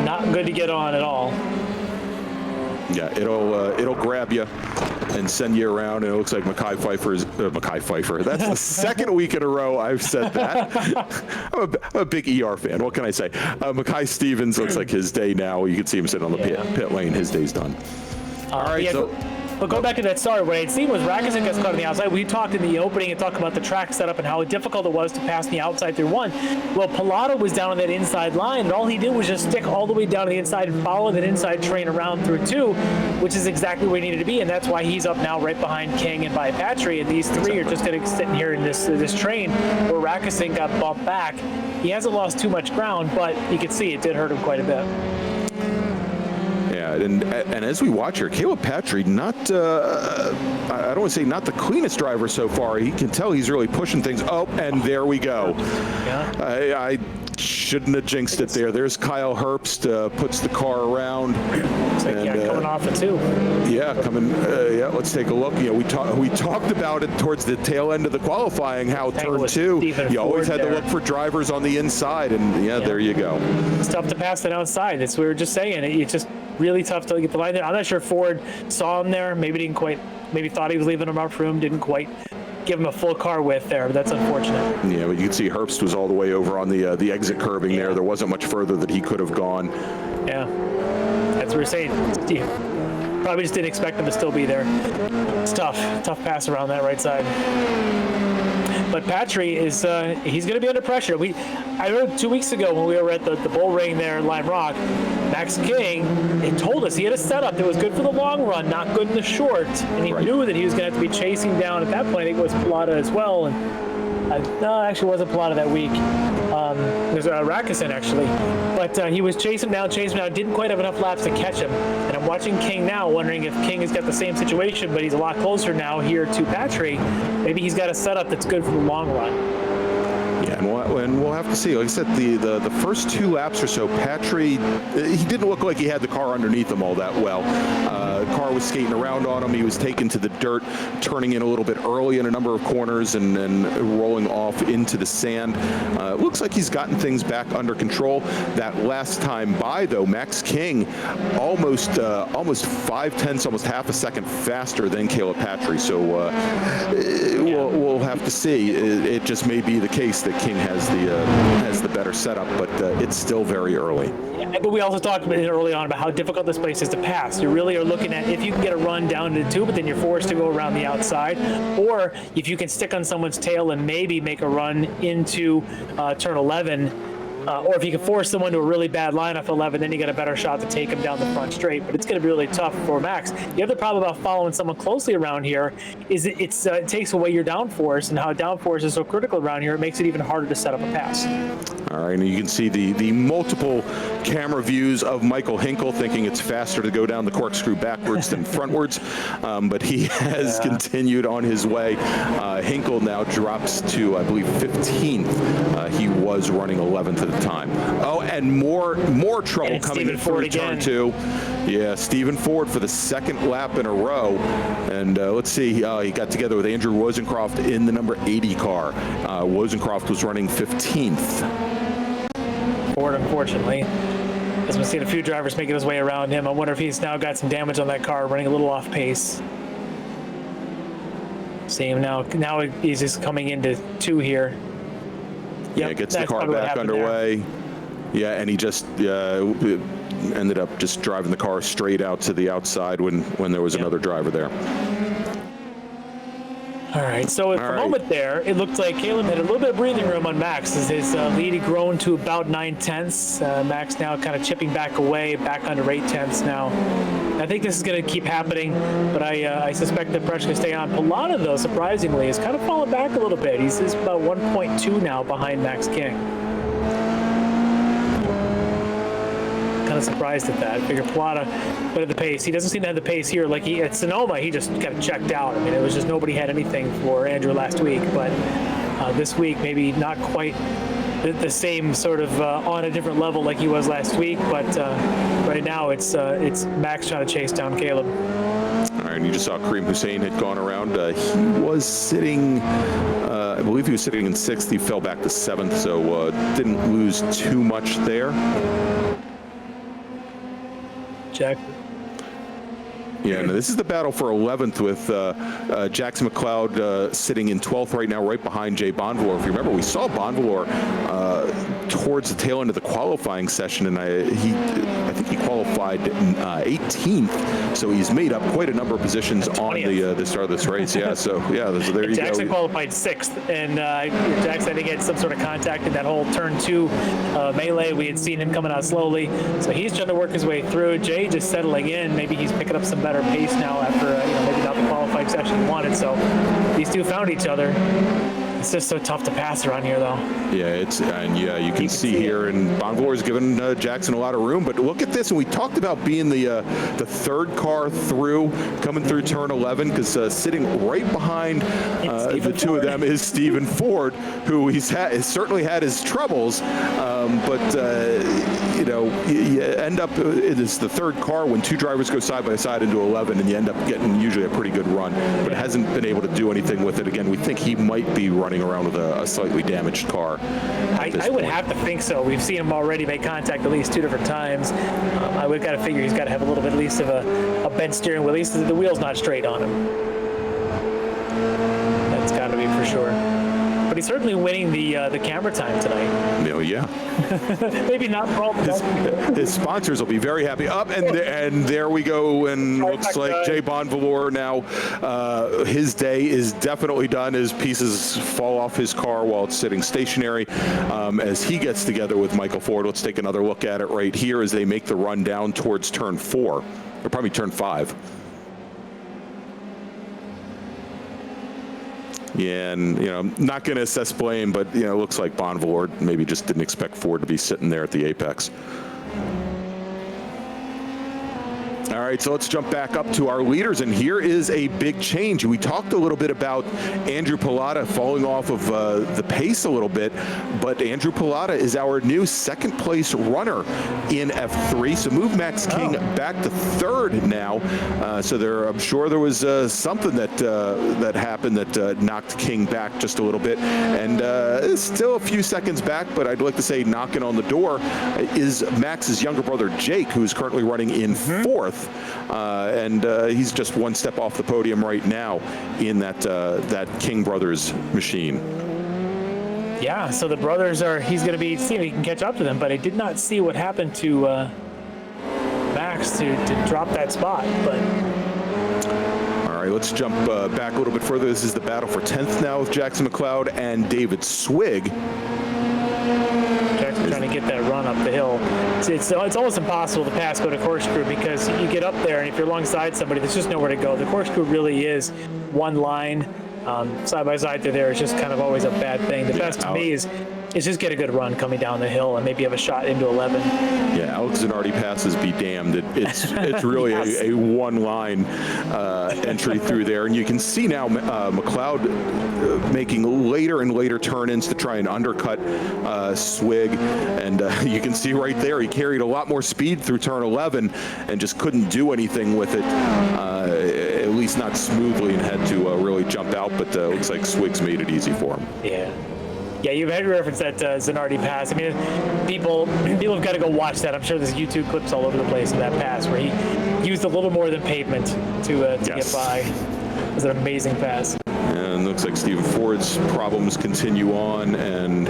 not good to get on at all.
Yeah, it'll grab you and send you around, and it looks like Mackay Pfeiffer. That's the second week in a row I've said that. I'm a big ER fan. What can I say? Mackay Stevens looks like his day now. You can see him sitting on the pit lane. His day's done. All right,
yeah, but going back to that start, what I'd seen was Rackes gets caught on the outside. We talked in the opening and talked about the track setup and how difficult it was to pass the outside through 1. Well, Pilata was down on that inside line, and all he did was just stick all the way down to the inside and follow that inside train around through 2, which is exactly where he needed to be, and that's why he's up now right behind King and by Patry, and these 3 are just going to sit here in this train where Rackes got bumped back. He hasn't lost too much ground, but you can see it did hurt him quite a bit.
And as we watch here, Caleb Patry, not I don't want to say not the cleanest driver so far. He can tell he's really pushing things. Oh, and there we go. Yeah. I shouldn't have jinxed it there. There's Kyle Herbst, puts the car around.
Looks like coming off it too.
Yeah, coming. Yeah, let's take a look. You know, we talked about it towards the tail end of the qualifying. How turn 2, you always had to look for drivers on the inside, and yeah, there you go.
It's tough to pass it outside. It's we were just saying. It's just really tough to get the line there. I'm not sure Ford saw him there. Maybe thought he was leaving him up room. Didn't quite give him a full car width there, but that's unfortunate.
Yeah, but you can see Herbst was all the way over on the exit curbing there. There wasn't much further that he could have gone.
Yeah, that's what we're saying. Probably just didn't expect him to still be there. It's tough pass around that right side. But Patry is he's going to be under pressure. I remember 2 weeks ago when we were at the bull ring there in Lime Rock, Max King, he told us he had a setup that was good for the long run, not good in the short, and he knew that he was going to have to be chasing down. At that point, I think it was Pilata as well, and no, actually it wasn't Pilata that week. There's Rackes actually, but he was chasing down, didn't quite have enough laps to catch him. And I'm watching King now, wondering if King has got the same situation, but he's a lot closer now here to Patry. Maybe he's got a setup that's good for the long run.
Yeah, and we'll have to see. Like I said, the first 2 laps or so, Patry, he didn't look like he had the car underneath him all that well. The car was skating around on him. He was taken to the dirt, turning in a little bit early in a number of corners and rolling off into the sand. Looks like he's gotten things back under control. That last time by, though, Max King almost 5/10, almost half a second faster than Caleb Patry. So we'll have to see. It just may be the case that King has the better setup, but it's still very early.
Yeah, but we also talked early on about how difficult this place is to pass. You really are looking at if you can get a run down to 2, but then you're forced to go around the outside, or if you can stick on someone's tail and maybe make a run into turn 11. Or if you can force someone to a really bad line off 11, then you get a better shot to take him down the front straight. But it's going to be really tough for Max. The other problem about following someone closely around here is it takes away your downforce, and how downforce is so critical around here, it makes it even harder to set up a pass.
All right, and you can see the multiple camera views of Michael Hinkle thinking it's faster to go down the corkscrew backwards than frontwards, but he has continued on his way. Hinkle now drops to, I believe, 15th. He was running 11th at the time. Oh, and more trouble coming in through turn 2. Yeah, Stephen Ford for the 2nd lap in a row. And let's see, he got together with Andrew Wozencroft in the number 80 car. Wozencroft was running 15th.
Ford, unfortunately, as we've seen a few drivers making his way around him. I wonder if he's now got some damage on that car, running a little off pace. See him now. Now he's just coming into 2 here.
Yeah, gets the car back underway. Yeah, and he just ended up just driving the car straight out to the outside when there was another driver there.
All right, so at the moment there, it looked like Caleb had a little bit of breathing room on Max as his lead had grown to about 9/10. Max now kind of chipping back away, back under 8/10 now. I think this is going to keep happening, but I suspect the pressure can stay on. Pilata, though, surprisingly, has kind of fallen back a little bit. He's about 1.2 now behind Max King. Kind of surprised at that. I figured Pilata would have the pace. He doesn't seem to have the pace here. Like at Sonoma, he just kind of checked out. I mean, it was just nobody had anything for Andrew last week, but this week maybe not quite the same sort of on a different level like he was last week, but right now it's Max trying to chase down Caleb.
All right, and you just saw Kareem Hussein had gone around. He was sitting, I believe he was sitting in 6th. He fell back to 7th, so didn't lose too much there.
Jack.
Yeah, and this is the battle for 11th with Jackson McLeod sitting in 12th right now, right behind Jay Bonvalor. If you remember, we saw Bonvalor towards the tail end of the qualifying session, and I think he qualified 18th, so he's made up quite a number of positions on the start of this race. Yeah, so yeah, so there you go.
Jackson qualified 6th, and Jackson, I think, had some sort of contact in that whole turn 2 melee. We had seen him coming out slowly, so he's trying to work his way through. Jay just settling in. Maybe he's picking up some better pace now after maybe not the qualifying session he wanted. So these two found each other. It's just so tough to pass around here, though. Yeah,
you can see here, and Bonvalor is giving Jackson a lot of room. But look at this, and we talked about being the third car through, coming through turn 11, because sitting right behind the two of them is Stephen Ford, who has certainly had his troubles, but you end up it is the third car when two drivers go side by side into 11, and you end up getting usually a pretty good run, but hasn't been able to do anything with it. Again, we think he might be running around with a slightly damaged car.
I would have to think so. We've seen him already make contact at least 2 different times. I would kind of figure he's got to have a little bit at least of a bent steering wheel. At least the wheel's not straight on him. That's got to be for sure. But he's certainly winning the camera time tonight.
Yeah.
Maybe not for all
his sponsors will be very happy. And there we go. And looks like Jay Bonvalor now, his day is definitely done. His pieces fall off his car while it's sitting stationary as he gets together with Michael Ford. Let's take another look at it right here as they make the run down towards turn 4, or probably turn 5. Yeah, and I'm not going to assess blame, but it looks like Bonvalor maybe just didn't expect Ford to be sitting there at the apex. All right, so let's jump back up to our leaders, and here is a big change. We talked a little bit about Andrew Pilata falling off of the pace a little bit, but Andrew Pilata is our new second-place runner in F3, so move Max King back to 3rd now. I'm sure there was something that happened that knocked King back just a little bit, and still a few seconds back, but I'd like to say knocking on the door is Max's younger brother, Jake, who's currently running in 4th. And he's just one step off the podium right now in that King Brothers machine.
Yeah, so the brothers he's going to be seeing if he can catch up to them, but I did not see what happened to Max to drop that spot. But
all right, let's jump back a little bit further. This is the battle for 10th now with Jackson McLeod and David Swig.
Jackson's trying to get that run up the hill. It's almost impossible to pass go to corkscrew because you get up there, and if you're alongside somebody, there's just nowhere to go. The corkscrew really is one line. Side by side through there is just kind of always a bad thing. The best to me is just get a good run coming down the hill and maybe have a shot into 11.
Yeah, Alex Zanardi passes be damned. It's really yes. a one-line entry through there. And you can see now McLeod making later and later turn-ins to try and undercut Swig. And you can see right there, he carried a lot more speed through turn 11 and just couldn't do anything with it, at least not smoothly, and had to really jump out. But looks like Swig's made it easy for him.
Yeah, you've had reference that Zanardi pass. I mean, people have got to go watch that. I'm sure there's YouTube clips all over the place of that pass where he used a little more than pavement to get by. It was an amazing pass.
And looks like Stephen Ford's problems continue on, and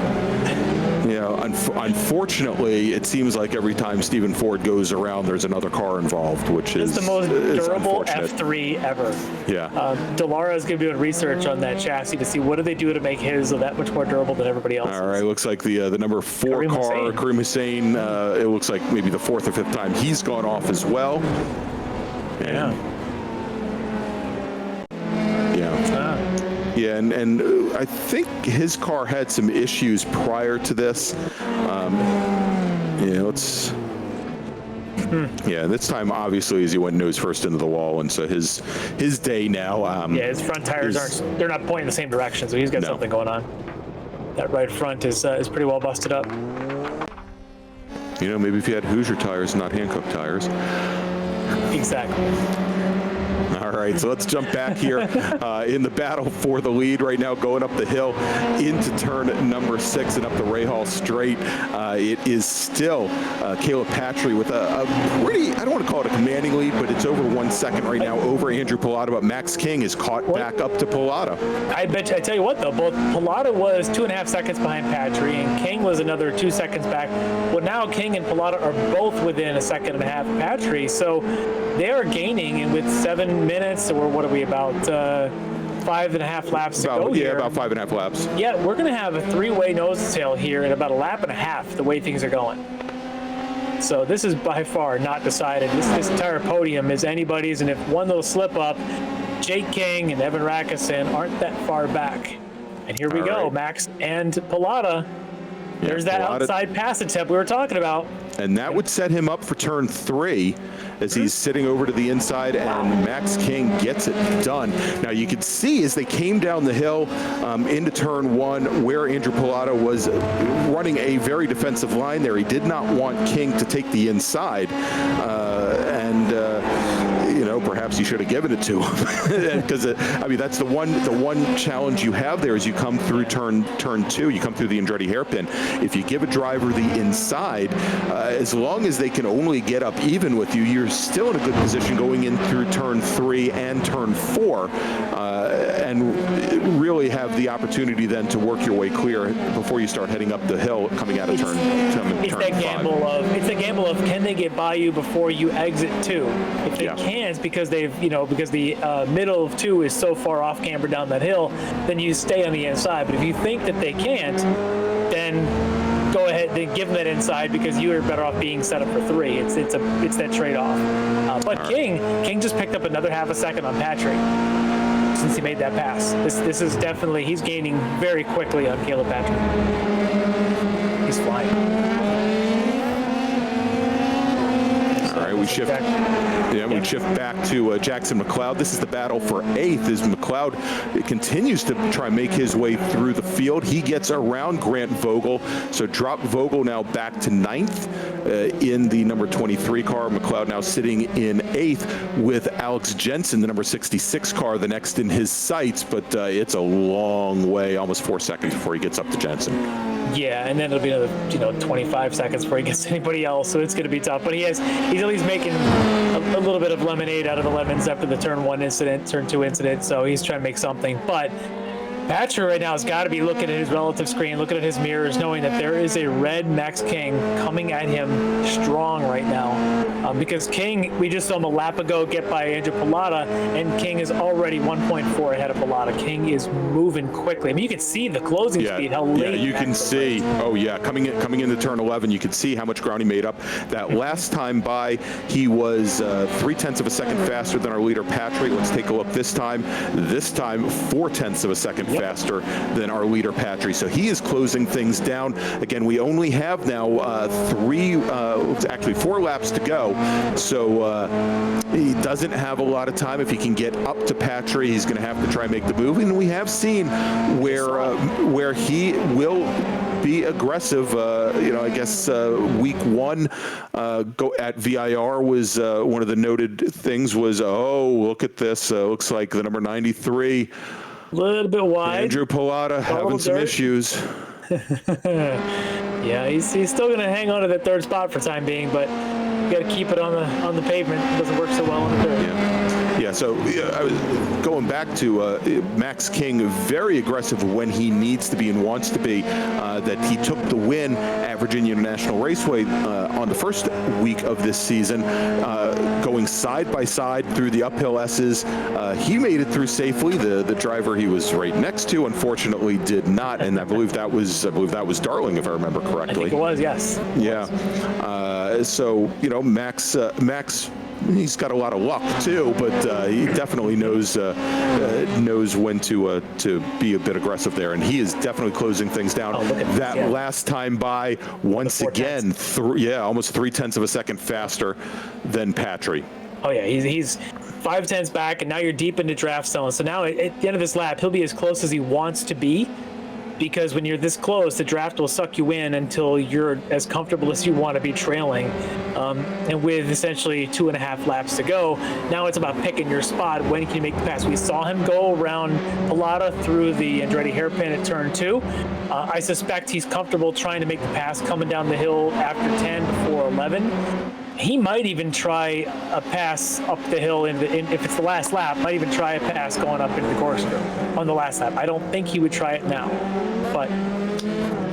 Unfortunately, it seems like every time Stephen Ford goes around, there's another car involved, which is
the most
is
durable
unfortunate.
F3 ever.
Yeah.
Delara is going to be doing research on that chassis to see what do they do to make his that much more durable than everybody else.
All right, looks like the number 4
Kareem
car,
Hussein.
Kareem Hussein, it looks like maybe the 4th or 5th time he's gone off as well.
Yeah.
Yeah, and I think his car had some issues prior to this. Yeah, this time obviously as he went nose first into the wall, and so his day now.
His front tires they're not pointing the same direction, so he's got something going on. That right front is pretty well busted up.
Maybe if you had Hoosier tires, not Hankook tires.
Exactly.
All right, so let's jump back here in the battle for the lead right now, going up the hill into turn number 6 and up the Rahal straight. It is still Caleb Patry with a pretty, I don't want to call it a commanding lead, but it's over 1 second right now over Andrew Pilata, but Max King is caught back up to Pilata.
I tell you what, though, both Pilata was 2.5 seconds behind Patry, and King was another 2 seconds back. Well, now King and Pilata are both within 1.5 seconds of Patry, so they are gaining, and with 7 minutes, or what are we, about 5.5 laps to go here.
Yeah, about 5.5 laps.
Yeah, we're going to have a 3-way nose to tail here in about 1.5 laps, the way things are going. So this is by far not decided. This entire podium is anybody's, and if one little slip up, Jake King and Evan Rackison aren't that far back. And here we go, right. Max and Pilata. There's that outside pass attempt we were talking about.
And that would set him up for turn 3 as he's sitting over to the inside, and Max King gets it done. Now you could see as they came down the hill into turn 1 where Andrew Pilata was running a very defensive line there. He did not want King to take the inside, perhaps you should have given it to him, because that's the one challenge you have there is you come through turn 2, you come through the Andretti hairpin. If you give a driver the inside, as long as they can only get up even with you, you're still in a good position going in through turn 3 and turn 4, and really have the opportunity then to work your way clear before you start heading up the hill coming out of turn 5.
It's the gamble of can they get by you before you exit 2? If they can't, because because the middle of 2 is so far off camber down that hill, then you stay on the inside. But if you think that they can't, then go ahead, then give them that inside, because you are better off being set up for 3. It's that trade-off. But King just picked up another 0.5 second on Patrick since he made that pass. This is definitely, he's gaining very quickly on Caleb Patrick. He's flying. We shift back to Jackson McLeod. This is the battle for 8th as McLeod continues to try and make his way through the field. He gets around Grant Vogel, so drop Vogel now back to 9th in the number 23 car. McLeod now sitting in 8th with Alex Jensen, the number 66 car, the next in his sights, but it's a long way, almost 4 seconds before he gets up to Jensen. Yeah, and then it'll be another 25 seconds before he gets to anybody else, so it's going to be tough. But he's at least making a little bit of lemonade out of the lemons after the turn 1 incident, turn 2 incident, so he's trying to make something. But Patcher right now has got to be looking at his relative screen, looking at his mirrors, knowing that there is a red Max King coming at him strong right now. Because King, we just saw him a lap ago get by Andrew Pilata, and King is already 1.4 ahead of Pilata. King is moving quickly. I mean, you can see the closing speed, how late.
Yeah, you can see. Coming into turn 11, you can see how much ground he made up. That last time by, he was 0.3 of a second faster than our leader, Patrick. Let's take a look this time. This time, 0.4 of a second faster than our leader, Patrick. So he is closing things down. Again, we only have now 4 laps to go. So he doesn't have a lot of time. If he can get up to Patrick, he's going to have to try and make the move. And we have seen where he will be aggressive. I guess week 1 go at VIR was one of the noted things was, look at this. Looks like the number 93.
A little bit wide.
Andrew Pilata having some issues.
Yeah, he's still going to hang on to that 3rd spot for the time being, but you got to keep it on the pavement. It doesn't work so well on the 3rd.
Yeah, so I was going back to Max King, very aggressive when he needs to be and wants to be. That he took the win at Virginia International Raceway on the first week of this season, going side by side through the uphill S's. He made it through safely. The driver he was right next to, unfortunately, did not, and I believe that was Darling, if I remember correctly.
I think it was, yes.
Yeah. So Max. He's got a lot of luck too, but he definitely knows when to be a bit aggressive there, and he is definitely closing things down. That last time by, once again, almost 0.3 of a second faster than Patry.
Oh yeah, he's 5/10 back, and now you're deep into draft zone. So now at the end of this lap, he'll be as close as he wants to be. Because when you're this close, the draft will suck you in until you're as comfortable as you want to be trailing. And with essentially 2.5 laps to go, now it's about picking your spot. When can you make the pass? We saw him go around Pilata through the Andretti hairpin at turn 2. I suspect he's comfortable trying to make the pass coming down the hill after 10 before 11. He might even try a pass up the hill if it's the last lap, might even try a pass going up into the corkscrew on the last lap. I don't think he would try it now, but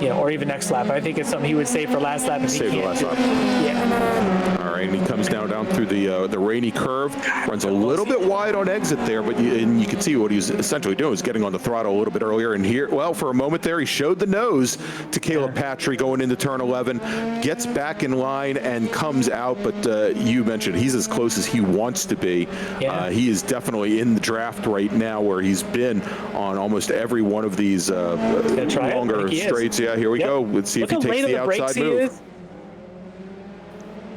or even next lap. I think it's something he would save for last lap.
Save the last lap.
Yeah.
All right, and he comes down through the rainy curve, runs a little bit wide on exit there, but you can see what he's essentially doing is getting on the throttle a little bit earlier. And here, well, for a moment there, he showed the nose to Caleb Patry going into turn 11, gets back in line and comes out. But you mentioned he's as close as he wants to be.
Yeah.
He is definitely in the draft right now, where he's been on almost every one of these longer straights. Yeah, here we go. Let's see if he takes the outside move.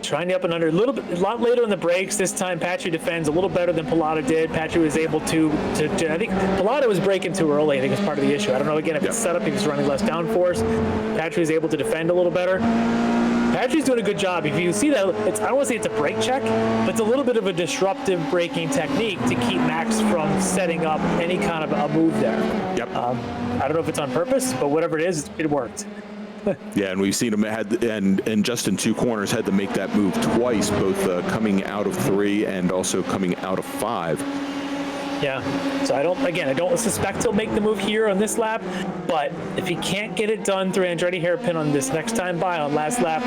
Trying the up and under a lot later in the brakes. This time Patry defends a little better than Pilata did. Patry was able to I think Pilata was braking too early. I think it's part of the issue. I don't know again if it's set up, he was running less downforce. Patry was able to defend a little better. Patry's doing a good job. If you see that, I don't want to say it's a brake check, but it's a little bit of a disruptive braking technique to keep Max from setting up any kind of a move there.
Yep.
I don't know if it's on purpose, but whatever it is, it worked.
Yeah, and we've seen him and just in 2 corners had to make that move twice, both coming out of 3 and also coming out of 5.
Yeah, so I don't suspect he'll make the move here on this lap, but if he can't get it done through Andretti hairpin on this next time by on last lap,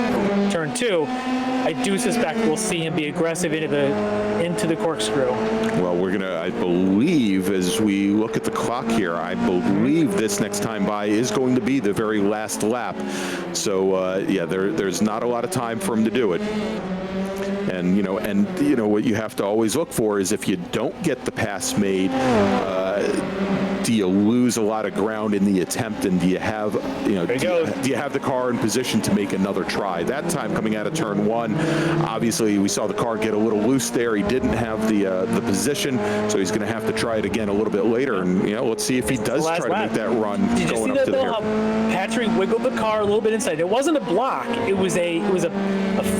turn 2, I do suspect we'll see him be aggressive into the corkscrew.
Well, I believe, as we look at the clock here, I believe this next time by is going to be the very last lap. So, there's not a lot of time for him to do it. And what you have to always look for is if you don't get the pass made, do you lose a lot of ground in the attempt, and do you have the car in position to make another try? That time coming out of turn 1, obviously we saw the car get a little loose there. He didn't have the position, so he's going to have to try it again a little bit later. And let's see if he does try to make that run.
Did you see that though? How Patry wiggled the car a little bit inside. It wasn't a block. It was a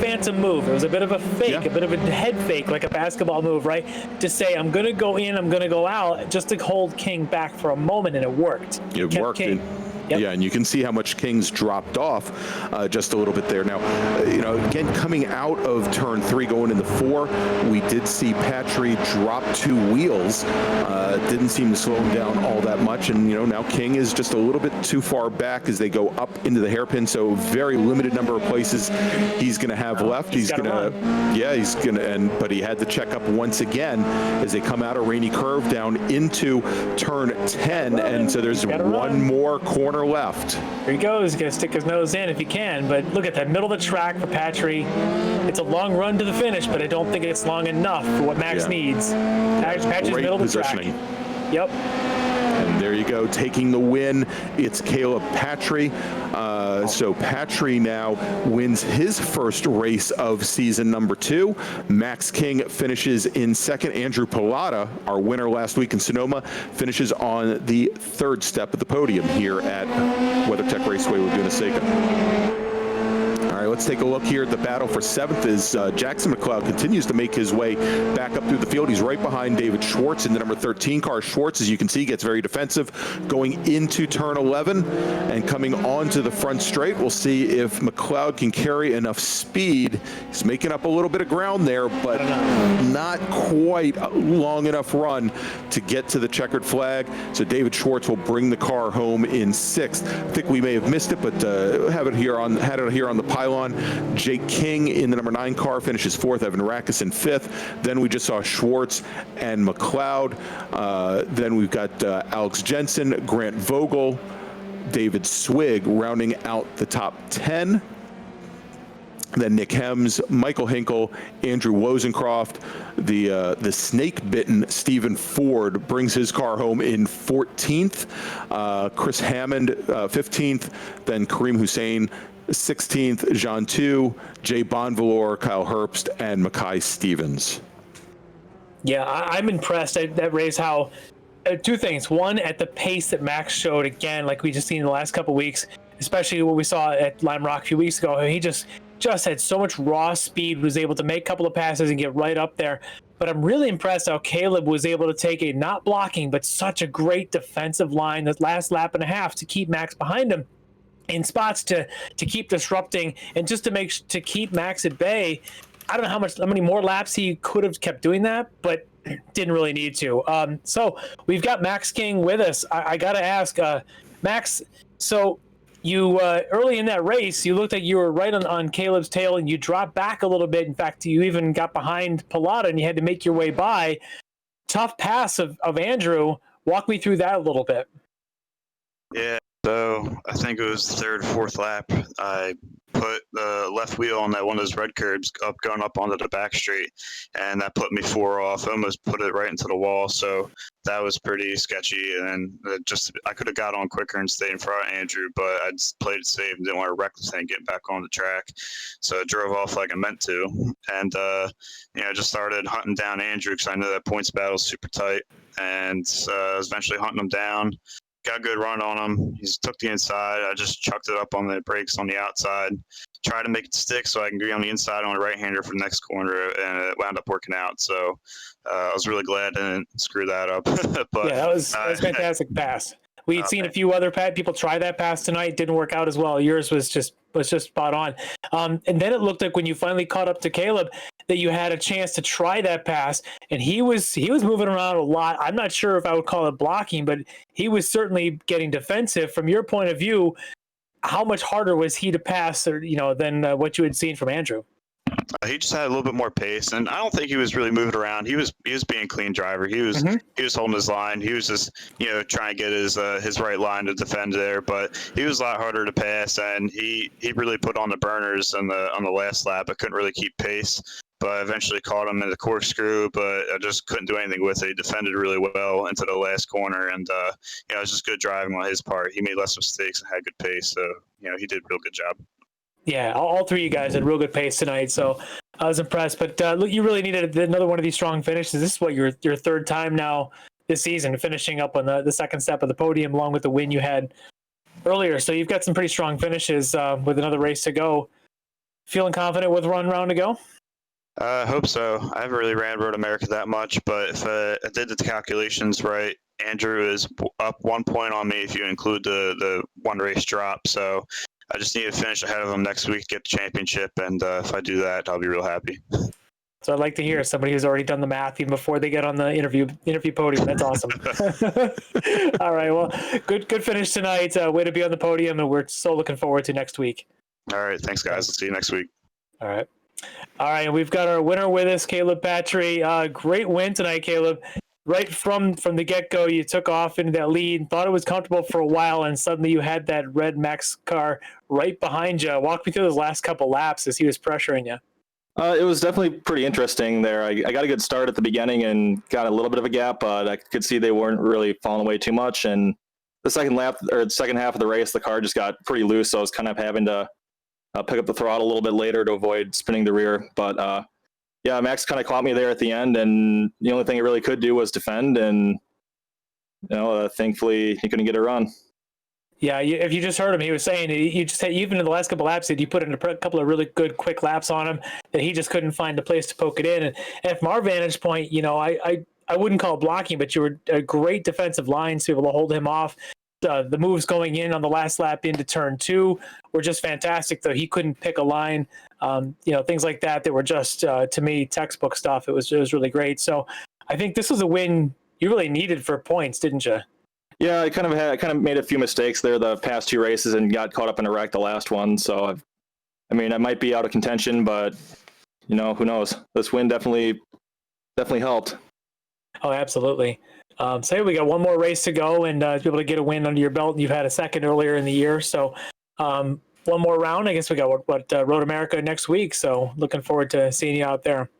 phantom move. It was a bit of a fake, a bit of a head fake, like a basketball move, right? To say I'm going to go in, I'm going to go out, just to hold King back for a moment, and it worked.
It worked. Yeah, and you can see how much King's dropped off just a little bit there. Now, again, coming out of turn 3, going into 4, we did see Patry drop 2 wheels. Didn't seem to slow him down all that much. And, now King is just a little bit too far back as they go up into the hairpin. So very limited number of places he's going to have left. But he had to check up once again as they come out of rainy curve down into turn 10. And so there's one more corner left.
Here he goes. He's going to stick his nose in if he can. But look at that middle of the track for Patry. It's a long run to the finish, but I don't think it's long enough for what Max needs. Patry's middle of the track. Yep.
And there you go, taking the win. It's Caleb Patry. So Patry now wins his first race of season number 2. Max King finishes in second. Andrew Pilata, our winner last week in Sonoma, finishes on the 3rd step of the podium here at WeatherTech Raceway, Laguna Seca. All right, let's take a look here at the battle for 7th as Jackson McLeod continues to make his way back up through the field. He's right behind David Schwartz in the number 13 car. Schwartz, as you can see, gets very defensive going into turn 11 and coming onto the front straight. We'll see if McLeod can carry enough speed. He's making up a little bit of ground there, but not quite a long enough run to get to the checkered flag. So David Schwartz will bring the car home in 6th. I think we may have missed it, but had it here on the pylon. Jake King in the number 9 car finishes 4th. Evan Rackus in 5th. Then we just saw Schwartz and McLeod. Then we've got Alex Jensen, Grant Vogel, David Swig rounding out the top 10. Then Nick Hems, Michael Hinkle, Andrew Wozencroft, the snake-bitten Stephen Ford brings his car home in 14th. Chris Hammond, 15th. Then Kareem Hussein, 16th. Jean Tu, Jay Bonvalor, Kyle Herbst, and Mackay Stevens.
Yeah, I'm impressed at that race how two things. One, at the pace that Max showed again, like we just seen in the last couple weeks, especially what we saw at Lime Rock a few weeks ago. He just had so much raw speed, was able to make a couple of passes and get right up there. But I'm really impressed how Caleb was able to take a not blocking, but such a great defensive line that last lap and a half to keep Max behind him in spots to keep disrupting and just to keep Max at bay. I don't know how many more laps he could have kept doing that, but didn't really need to. So we've got Max King with us. I got to ask, Max, so you early in that race, you looked like you were right on Caleb's tail and you dropped back a little bit. In fact, you even got behind Pilata and you had to make your way by. Tough pass of Andrew. Walk me through that a little bit.
Yeah, so I think it was the 3rd, 4th lap. I put the left wheel on that one of those red curbs going up onto the back straight, and that put me 4 off. I almost put it right into the wall, so that was pretty sketchy. And I could have got on quicker and stayed in front of Andrew, but I just played it safe and didn't want to wreck the thing getting back on the track. So I drove off like I meant to, and just started hunting down Andrew because I know that points battle is super tight, and I was eventually hunting him down. Got a good run on him. He took the inside. I just chucked it up on the brakes on the outside. Tried to make it stick so I can be on the inside on a right-hander for the next corner, and it wound up working out. So I was really glad I didn't screw that up. But
yeah, that was a fantastic pass. We had seen a few other people try that pass tonight. Didn't work out as well. Yours was just spot on. And then it looked like when you finally caught up to Caleb that you had a chance to try that pass, and he was moving around a lot. I'm not sure if I would call it blocking, but he was certainly getting defensive. From your point of view, how much harder was he to pass, than what you had seen from Andrew?
He just had a little bit more pace, and I don't think he was really moving around. He was being a clean driver. He was holding his line. He was just trying to get his right line to defend there. But he was a lot harder to pass, and he really put on the burners on the last lap. I couldn't really keep pace, but I eventually caught him in the corkscrew. But I just couldn't do anything with it. He defended really well into the last corner, and it was just good driving on his part. He made less mistakes and had good pace, so he did a real good job.
Yeah, all three of you guys had real good pace tonight, so I was impressed. But look, you really needed another one of these strong finishes. This is what your 3rd time now this season, finishing up on the second step of the podium, along with the win you had earlier. So you've got some pretty strong finishes with another race to go. Feeling confident with one round to go?
I hope so. I haven't really ran Road America that much, but if I did the calculations right, Andrew is up 1 point on me if you include the one race drop. So I just need to finish ahead of him next week, get the championship, and if I do that, I'll be real happy.
So I'd like to hear somebody who's already done the math even before they get on the interview podium. That's awesome. All right, well, good finish tonight. Way to be on the podium, and we're so looking forward to next week.
All right, thanks, guys. I'll see you next week.
All right, and we've got our winner with us, Caleb Patry. Great win tonight, Caleb. Right from the get-go, you took off into that lead, thought it was comfortable for a while, and suddenly you had that red Max car right behind you. Walk me through those last couple laps as he was pressuring you.
It was definitely pretty interesting there. I got a good start at the beginning and got a little bit of a gap, but I could see they weren't really falling away too much. And the second half of the race, the car just got pretty loose, so I was kind of having to pick up the throttle a little bit later to avoid spinning the rear. But yeah, Max kind of caught me there at the end, and the only thing he really could do was defend, and thankfully he couldn't get a run.
Yeah, if you just heard him, he was saying you just had, even in the last couple laps, you put in a couple of really good quick laps on him that he just couldn't find a place to poke it in. And from our vantage point, I wouldn't call it blocking, but you were a great defensive line to be able to hold him off. The moves going in on the last lap into turn 2 were just fantastic, though he couldn't pick a line. Things like that were just, to me, textbook stuff. It was really great. So I think this was a win you really needed for points, didn't you?
Yeah, I kind of made a few mistakes there the past 2 races and got caught up in a wreck the last one. So, I might be out of contention, but who knows? This win definitely helped.
Oh, absolutely. So we got one more race to go, and to be able to get a win under your belt. You've had a second earlier in the year, so one more round. I guess we got Road America next week. So looking forward to seeing you out there.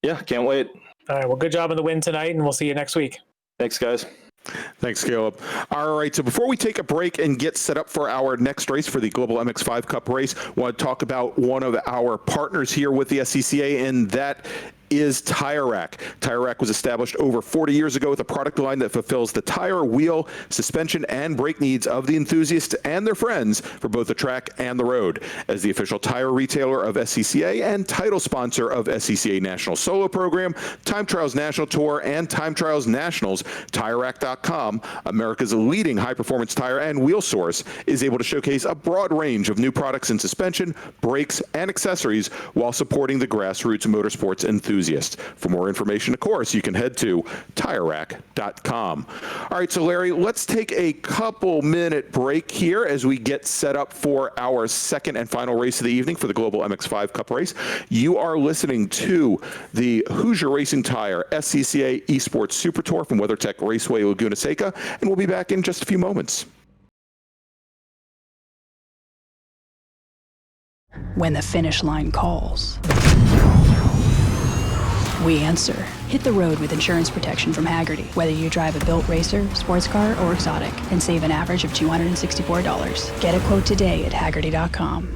Yeah, can't wait.
All right. Well, good job on the win tonight, and we'll see you next week.
Thanks, guys.
Thanks, Caleb. All right, so before we take a break and get set up for our next race for the Global MX5 Cup race, I want to talk about one of our partners here with the SCCA, and that is Tire Rack. Tire Rack was established over 40 years ago with a product line that fulfills the tire, wheel, suspension, and brake needs of the enthusiasts and their friends for both the track and the road. As the official tire retailer of SCCA and title sponsor of SCCA National Solo Program, Time Trials National Tour, and Time Trials Nationals, TireRack.com, America's leading high-performance tire and wheel source, is able to showcase a broad range of new products in suspension, brakes, and accessories while supporting the grassroots motorsports enthusiasts. For more information, of course, you can head to TireRack.com. All right, so Larry, let's take a couple-minute break here as we get set up for our second and final race of the evening for the Global MX5 Cup race. You are listening to the Hoosier Racing Tire SCCA eSports Super Tour from WeatherTech Raceway, Laguna Seca, and we'll be back in just a few moments.
When the finish line calls, we answer. Hit the road with insurance protection from Haggerty. Whether you drive a built racer, sports car, or exotic, and save an average of $264. Get a quote today at Haggerty.com.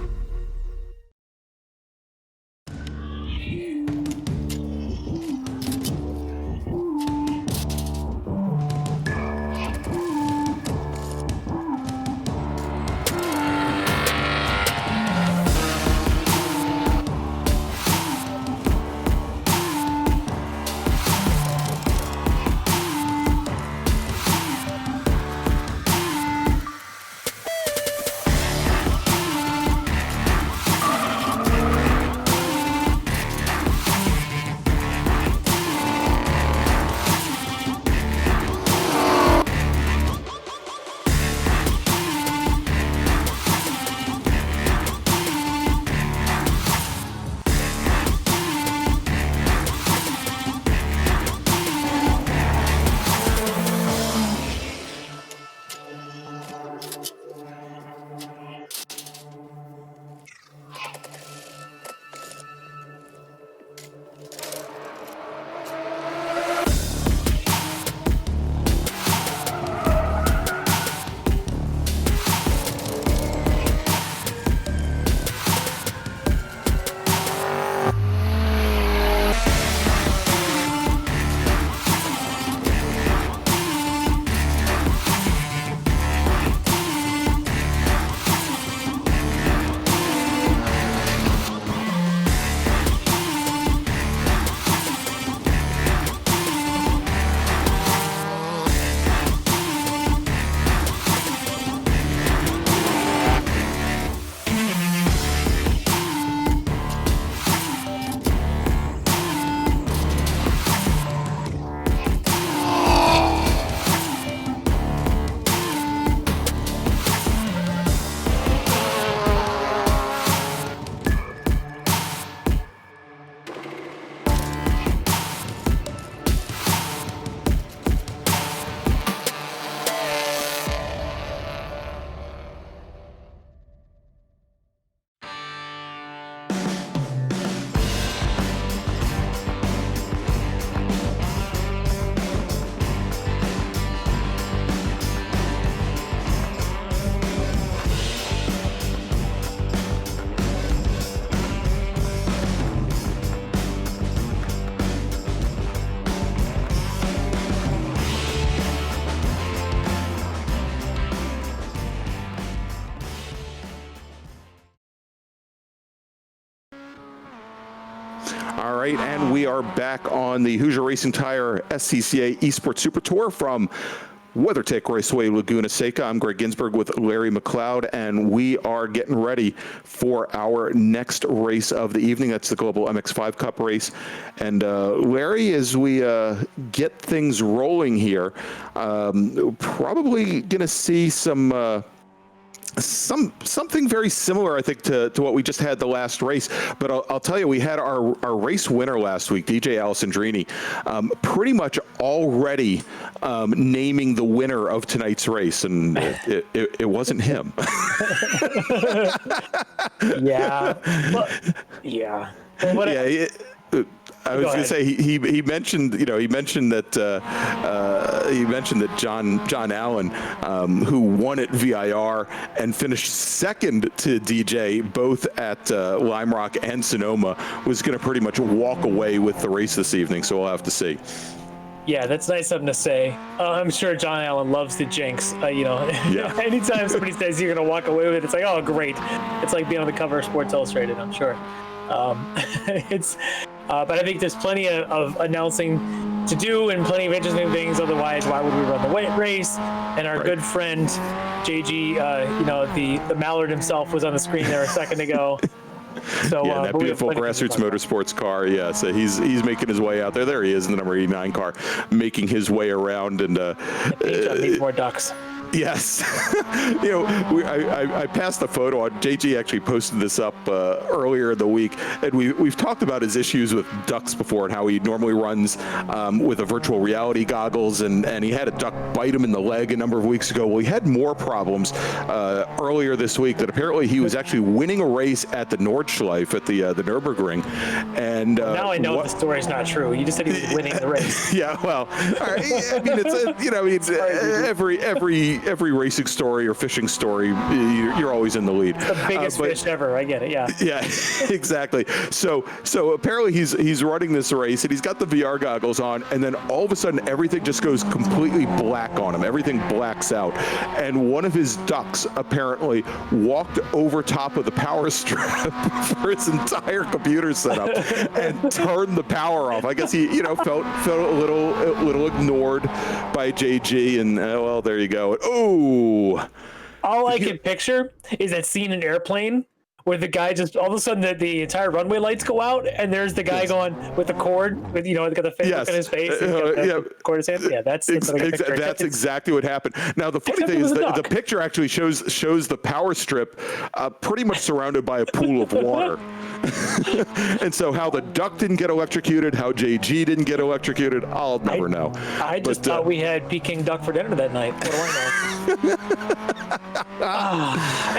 right, and we are back on the Hoosier Racing Tire SCCA eSports Super Tour from WeatherTech Raceway, Laguna Seca. I'm Greg Ginsburg with Larry McLeod, and we are getting ready for our next race of the evening. That's the Global MX5 Cup race. And Larry, as we get things rolling here, probably going to see something very similar, I think, to what we just had the last race. But I'll tell you, we had our race winner last week, DJ Alessandrini, pretty much already naming the winner of tonight's race, and it wasn't him.
Yeah. Well, yeah. Well,
yeah. I was going to say he mentioned that John Allen, who won at VIR and finished second to DJ both at Lime Rock and Sonoma, was going to pretty much walk away with the race this evening. So we'll have to see.
Yeah, that's nice something to say. I'm sure John Allen loves the jinx.
Yeah.
Anytime somebody says you're going to walk away with it, it's like, oh, great. It's like being on the cover of Sports Illustrated, I'm sure. But I think there's plenty of announcing to do and plenty of interesting things. Otherwise, why would we run the race? And our good friend JG, the Mallard himself was on the screen there a second ago. So
yeah, that beautiful Grassroots Motorsports car. Yeah, so he's making his way out there. There he is in the number 89 car, making his way around, and
needs more ducks.
Yes. I passed the photo on. JG actually posted this up earlier in the week, and we've talked about his issues with ducks before and how he normally runs with a virtual reality goggles, and he had a duck bite him in the leg a number of weeks ago. Well, he had more problems earlier this week, that apparently he was actually winning a race at the Nordschleife at the Nürburgring. And
now I know the story's not true. You just said he was winning the race.
Yeah, well, I mean, every racing story or fishing story, you're always in the lead.
The biggest fish ever. I get it. Yeah.
Yeah, exactly. So apparently he's running this race, and he's got the VR goggles on, and then all of a sudden everything just goes completely black on him. Everything blacks out, and one of his ducks apparently walked over top of the power strip for his entire computer setup and turned the power off. I guess he, felt a little ignored by JG, and well, there you go. Oh,
all I can picture is that scene in Airplane where the guy just all of a sudden the entire runway lights go out, and there's the guy going with the cord with got the face look in his face. Cord in his hand. Yeah, that's
exactly what happened. Now the funny thing is the picture actually shows the power strip pretty much surrounded by a pool of water. And so how the duck didn't get electrocuted, how JG didn't get electrocuted, I'll never know.
I just thought we had Peking duck for dinner that night. What do I know?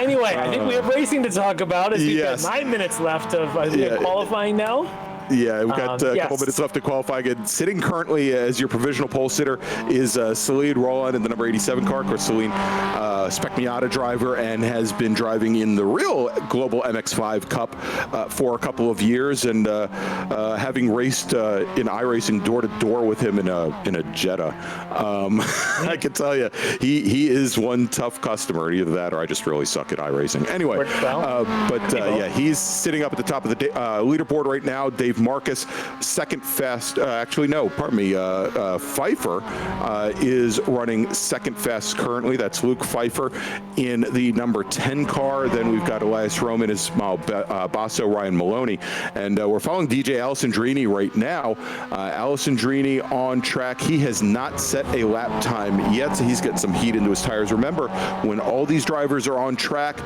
Anyway, I think we have racing to talk about. As we've got 9 minutes left of qualifying now.
Yeah, we've got a couple minutes left to qualify. Again, sitting currently as your provisional pole sitter is Celine Roland in the number 87 car. Of course, Celine, Spec Miata driver, and has been driving in the real Global MX5 Cup for a couple of years, and having raced in iRacing door to door with him in a Jetta. I can tell you, he is one tough customer. Either that, or I just really suck at iRacing. Anyway, he's sitting up at the top of the leaderboard right now. Dave Marcus, second fast. Pfeiffer is running second fast currently. That's Luke Pfeiffer in the number 10 car. Then we've got Elias Roman, Ismail Basso, Ryan Maloney, and we're following DJ Alessandrini right now. Alessandrini on track. He has not set a lap time yet, so he's getting some heat into his tires. Remember, when all these drivers are on track,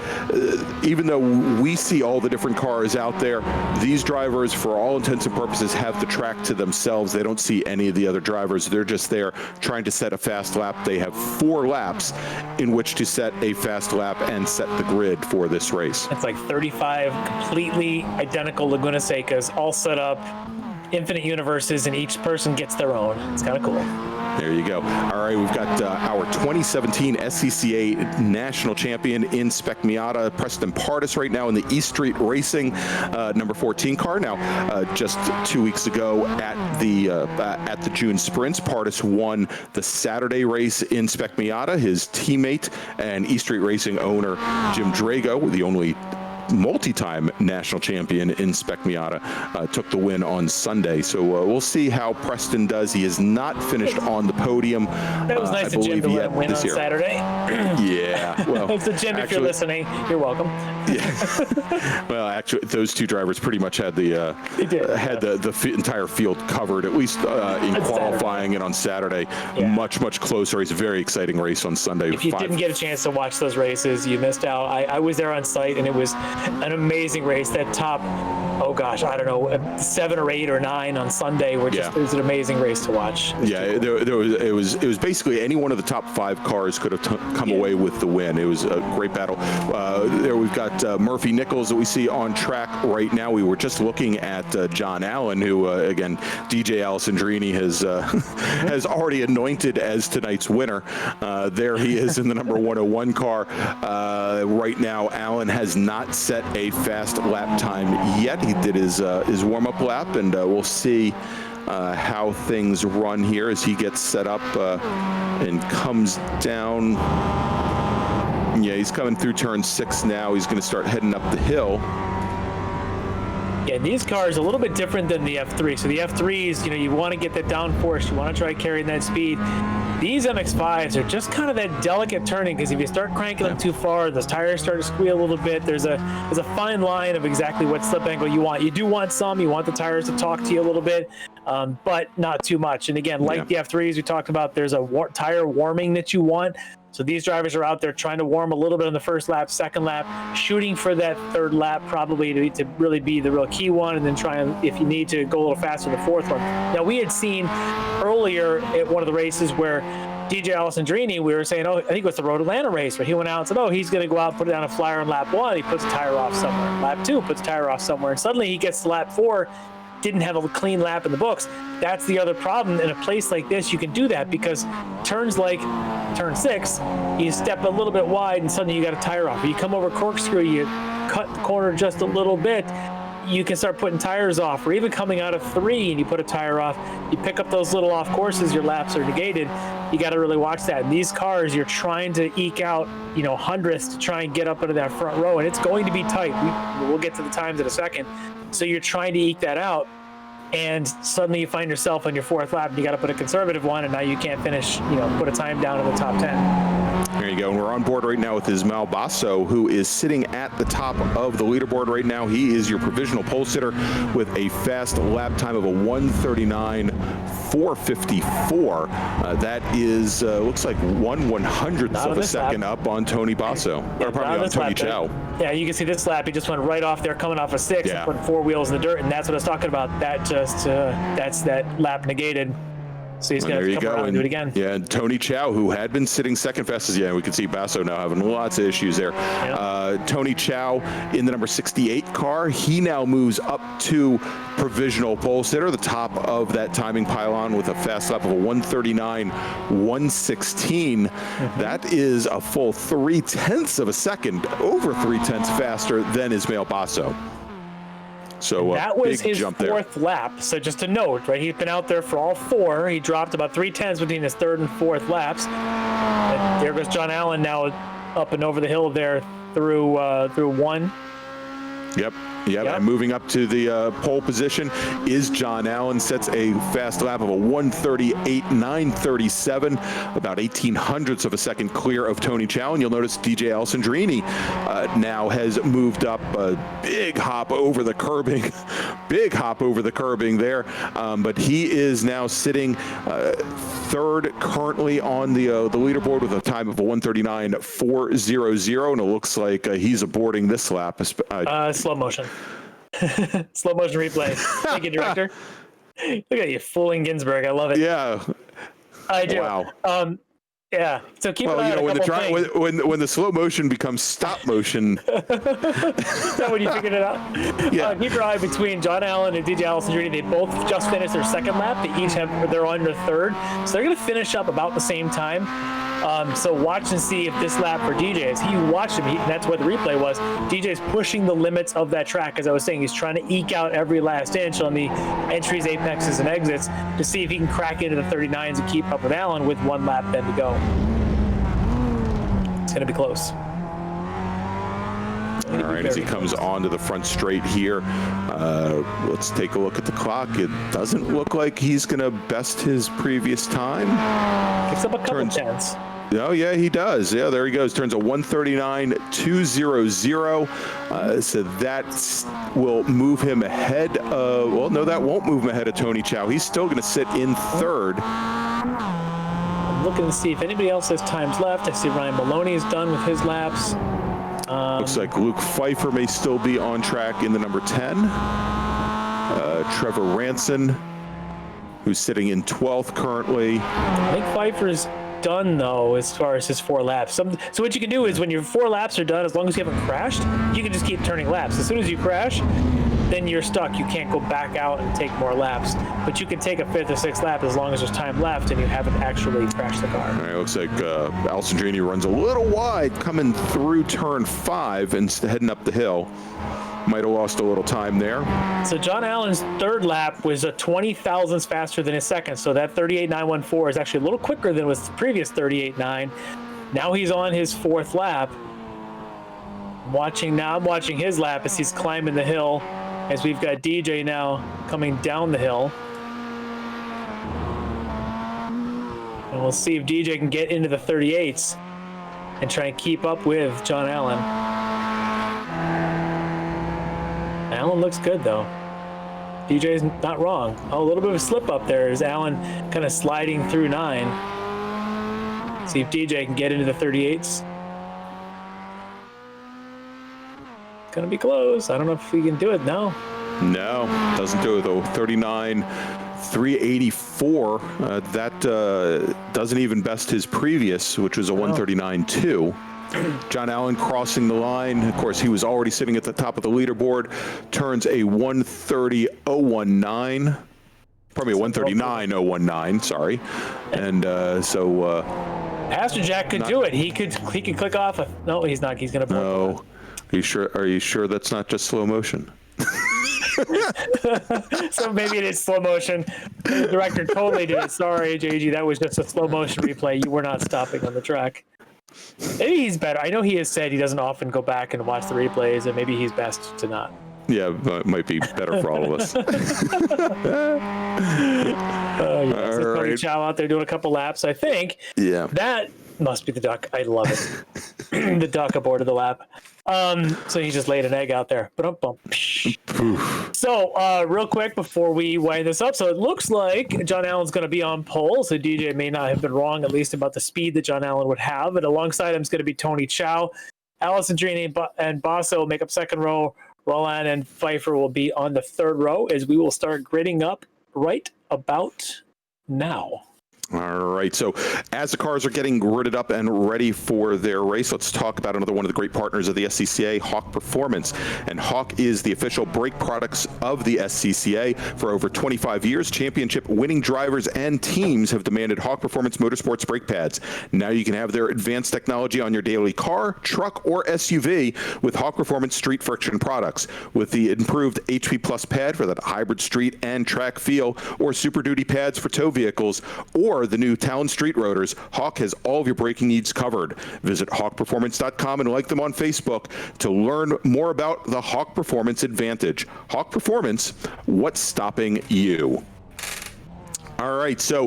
even though we see all the different cars out there, these drivers, for all intents and purposes, have the track to themselves. They don't see any of the other drivers. They're just there trying to set a fast lap. They have 4 laps in which to set a fast lap and set the grid for this race.
It's like 35 completely identical Laguna Secas, all set up, infinite universes, and each person gets their own. It's kind of cool.
There you go. All right, we've got our 2017 SCCA national champion in Spec Miata, Preston Pardis, right now in the East Street Racing number 14 car. Now, just 2 weeks ago at the June Sprints, Pardis won the Saturday race in Spec Miata. His teammate and East Street Racing owner, Jim Drago, the only multi-time national champion in Spec Miata, took the win on Sunday. So we'll see how Preston does. He is not finished on the podium.
That was nice of Jim to let him win on Saturday.
Yeah. Well,
so Jim, if you're listening, you're welcome.
Yeah. Well, actually, those two drivers pretty much had the entire field covered, at least in qualifying and on Saturday. Yeah. Much closer. It's a very exciting race on Sunday.
If you didn't get a chance to watch those races, you missed out. I was there on site, and it was an amazing race. That top, oh gosh, I don't know, 7 or 8 or 9 on Sunday were just, it was an amazing race to watch.
It was basically any one of the top 5 cars could have come away with the win. It was a great battle. There we've got Murphy Nichols that we see on track right now. We were just looking at John Allen, who again, DJ Alessandrini has already anointed as tonight's winner. There he is in the number 101 car. Right now, Allen has not set a fast lap time yet. He did his warm-up lap, and we'll see how things run here as he gets set up and comes down. Yeah, he's coming through turn 6 now. He's going to start heading up the hill.
Yeah, these cars are a little bit different than the F3. So the F3s, you want to get that downforce. You want to try carrying that speed. These MX-5s are just kind of that delicate turning, because if you start cranking them too far, the tires start to squeal a little bit. There's a fine line of exactly what slip angle you want. You do want some. You want the tires to talk to you a little bit, but not too much. And again, like the F3s we talked about, there's a tire warming that you want. So these drivers are out there trying to warm a little bit on the first lap, second lap, shooting for that third lap probably to really be the real key one, and then try and, if you need to, go a little faster the fourth one. Now, we had seen earlier at one of the races where DJ Alessandrini, we were saying, I think it was the Road Atlanta race, where he went out and said, he's going to go out and put it down a flyer in lap 1. He puts a tire off somewhere. Lap 2, puts a tire off somewhere. And suddenly he gets to lap 4, didn't have a clean lap in the books. That's the other problem. In a place like this, you can do that, because turns like turn 6, you step a little bit wide and suddenly you got a tire off. If you come over corkscrew, you cut the corner just a little bit, you can start putting tires off. Or even coming out of 3 and you put a tire off, you pick up those little off courses, your laps are negated. You got to really watch that. In these cars, you're trying to eke out, hundredths to try and get up into that front row, and it's going to be tight. We'll get to the times in a second. So you're trying to eke that out, and suddenly you find yourself on your 4th lap, and you got to put a conservative one, and now you can't finish, put a time down in the top 10.
There you go. And we're on board right now with Ismael Basso, who is sitting at the top of the leaderboard right now. He is your provisional pole sitter with a fast lap time of a 1:39.454. That is, looks like 1/100th of a second up on Tony Basso, or probably on Tony Chow.
Yeah, you can see this lap. He just went right off there, coming off a 6 and putting 4 wheels in the dirt, and that's what I was talking about. That just, that's that lap negated. So he's going to come around and do it again.
Yeah, and Tony Chow, who had been sitting second fastest, we can see Basso now having lots of issues there. Tony Chow in the number 68 car, he now moves up to provisional pole sitter, the top of that timing pylon with a fast lap of a 1:39.116. That is a full 0.3 of a second, over 0.3 faster than Ismael Basso. So
that was his
jump
4th lap. So just a note, right? He's been out there for all 4. He dropped about 0.3 between his 3rd and 4th laps. And there goes John Allen now up and over the hill there through 1.
Yep. And moving up to the pole position is John Allen. Sets a fast lap of a 1:38.937, about 0.18 of a second clear of Tony Chow. And you'll notice DJ Alessandrini now has moved up a big hop over the curbing, there. But he is now sitting 3rd currently on the leaderboard with a time of a 1:39.400, and it looks like he's aborting this lap.
Slow motion. Slow motion replay. Thank you, director. Look at you fooling Ginsburg. I love it.
Yeah.
I do.
Wow.
Yeah. So keep an eye on
when the slow motion becomes stop motion.
Is that when you figured it out?
Yeah.
Keep your eye between John Allen and DJ Alessandrini. They both just finished their 2nd lap. They each they're on their 3rd. So they're going to finish up about the same time. So watch and see if this lap for DJ, as he watched him, that's what the replay was. DJ's pushing the limits of that track. As I was saying, he's trying to eke out every last inch on the entries, apexes, and exits to see if he can crack into the 39s and keep up with Allen with 1 lap then to go. It's going to be close.
All right, as he comes onto the front straight here, let's take a look at the clock. It doesn't look like he's going to best his previous time.
Picks up a couple tenths.
Oh, yeah, he does. Yeah, there he goes. Turns a 1:39.200. So that will move him ahead of, well, no, that won't move him ahead of Tony Chow. He's still going to sit in third.
I'm looking to see if anybody else has times left. I see Ryan Maloney is done with his laps.
Looks like Luke Pfeiffer may still be on track in the number 10. Trevor Ranson, who's sitting in 12th currently.
I think Pfeiffer's done, though, as far as his 4 laps. So what you can do is when your 4 laps are done, as long as you haven't crashed, you can just keep turning laps. As soon as you crash, then you're stuck. You can't go back out and take more laps. But you can take a 5th or 6th lap as long as there's time left and you haven't actually crashed the car.
All right, looks like Alessandrini runs a little wide coming through turn 5 and heading up the hill. Might have lost a little time there.
So John Allen's 3rd lap was a 20 thousandths faster than his 2nd. So that 38.914 is actually a little quicker than was the previous 38.9. Now he's on his 4th lap. I'm watching his lap as he's climbing the hill, as we've got DJ now coming down the hill. And we'll see if DJ can get into the 38s and try and keep up with John Allen. Allen looks good, though. DJ's not wrong. Oh, a little bit of a slip up there as Allen kind of sliding through 9. See if DJ can get into the 38s. It's going to be close. I don't know if he can do it. No,
doesn't do it, though. 39.384. That doesn't even best his previous, which was a 1:39.2. John Allen crossing the line. Of course, he was already sitting at the top of the leaderboard. Turns a 1:30.019. Probably a 1:39.019. Sorry, and so.
Pastor Jack could do it. He could click off. No, he's not. He's going to.
No. Are you sure that's not just slow motion?
So maybe it is slow motion. The director totally did it. Sorry, JG. That was just a slow motion replay. You were not stopping on the track. Maybe he's better. I know he has said he doesn't often go back and watch the replays, and maybe he's best to not.
Yeah, it might be better for all of us.
Tony Chow out there doing a couple laps, I think.
Yeah.
That must be the duck. I love it. The duck aboard of the lap. So he just laid an egg out there. So real quick before we wind this up, so it looks like John Allen's going to be on pole. So DJ may not have been wrong, at least about the speed that John Allen would have. And alongside him is going to be Tony Chow. Alessandrini and Basso will make up 2nd row. Roland and Pfeiffer will be on the 3rd row as we will start gridding up right about now.
All right, so as the cars are getting gridded up and ready for their race, let's talk about another one of the great partners of the SCCA, Hawk Performance. And Hawk is the official brake products of the SCCA. For over 25 years, championship-winning drivers and teams have demanded Hawk Performance Motorsports brake pads. Now you can have their advanced technology on your daily car, truck, or SUV with Hawk Performance street friction products. With the improved HP Plus pad for that hybrid street and track feel, or Super Duty pads for tow vehicles, or the new Talon Street Rotors, Hawk has all of your braking needs covered. Visit hawkperformance.com and like them on Facebook to learn more about the Hawk Performance Advantage. Hawk Performance, what's stopping you? All right, so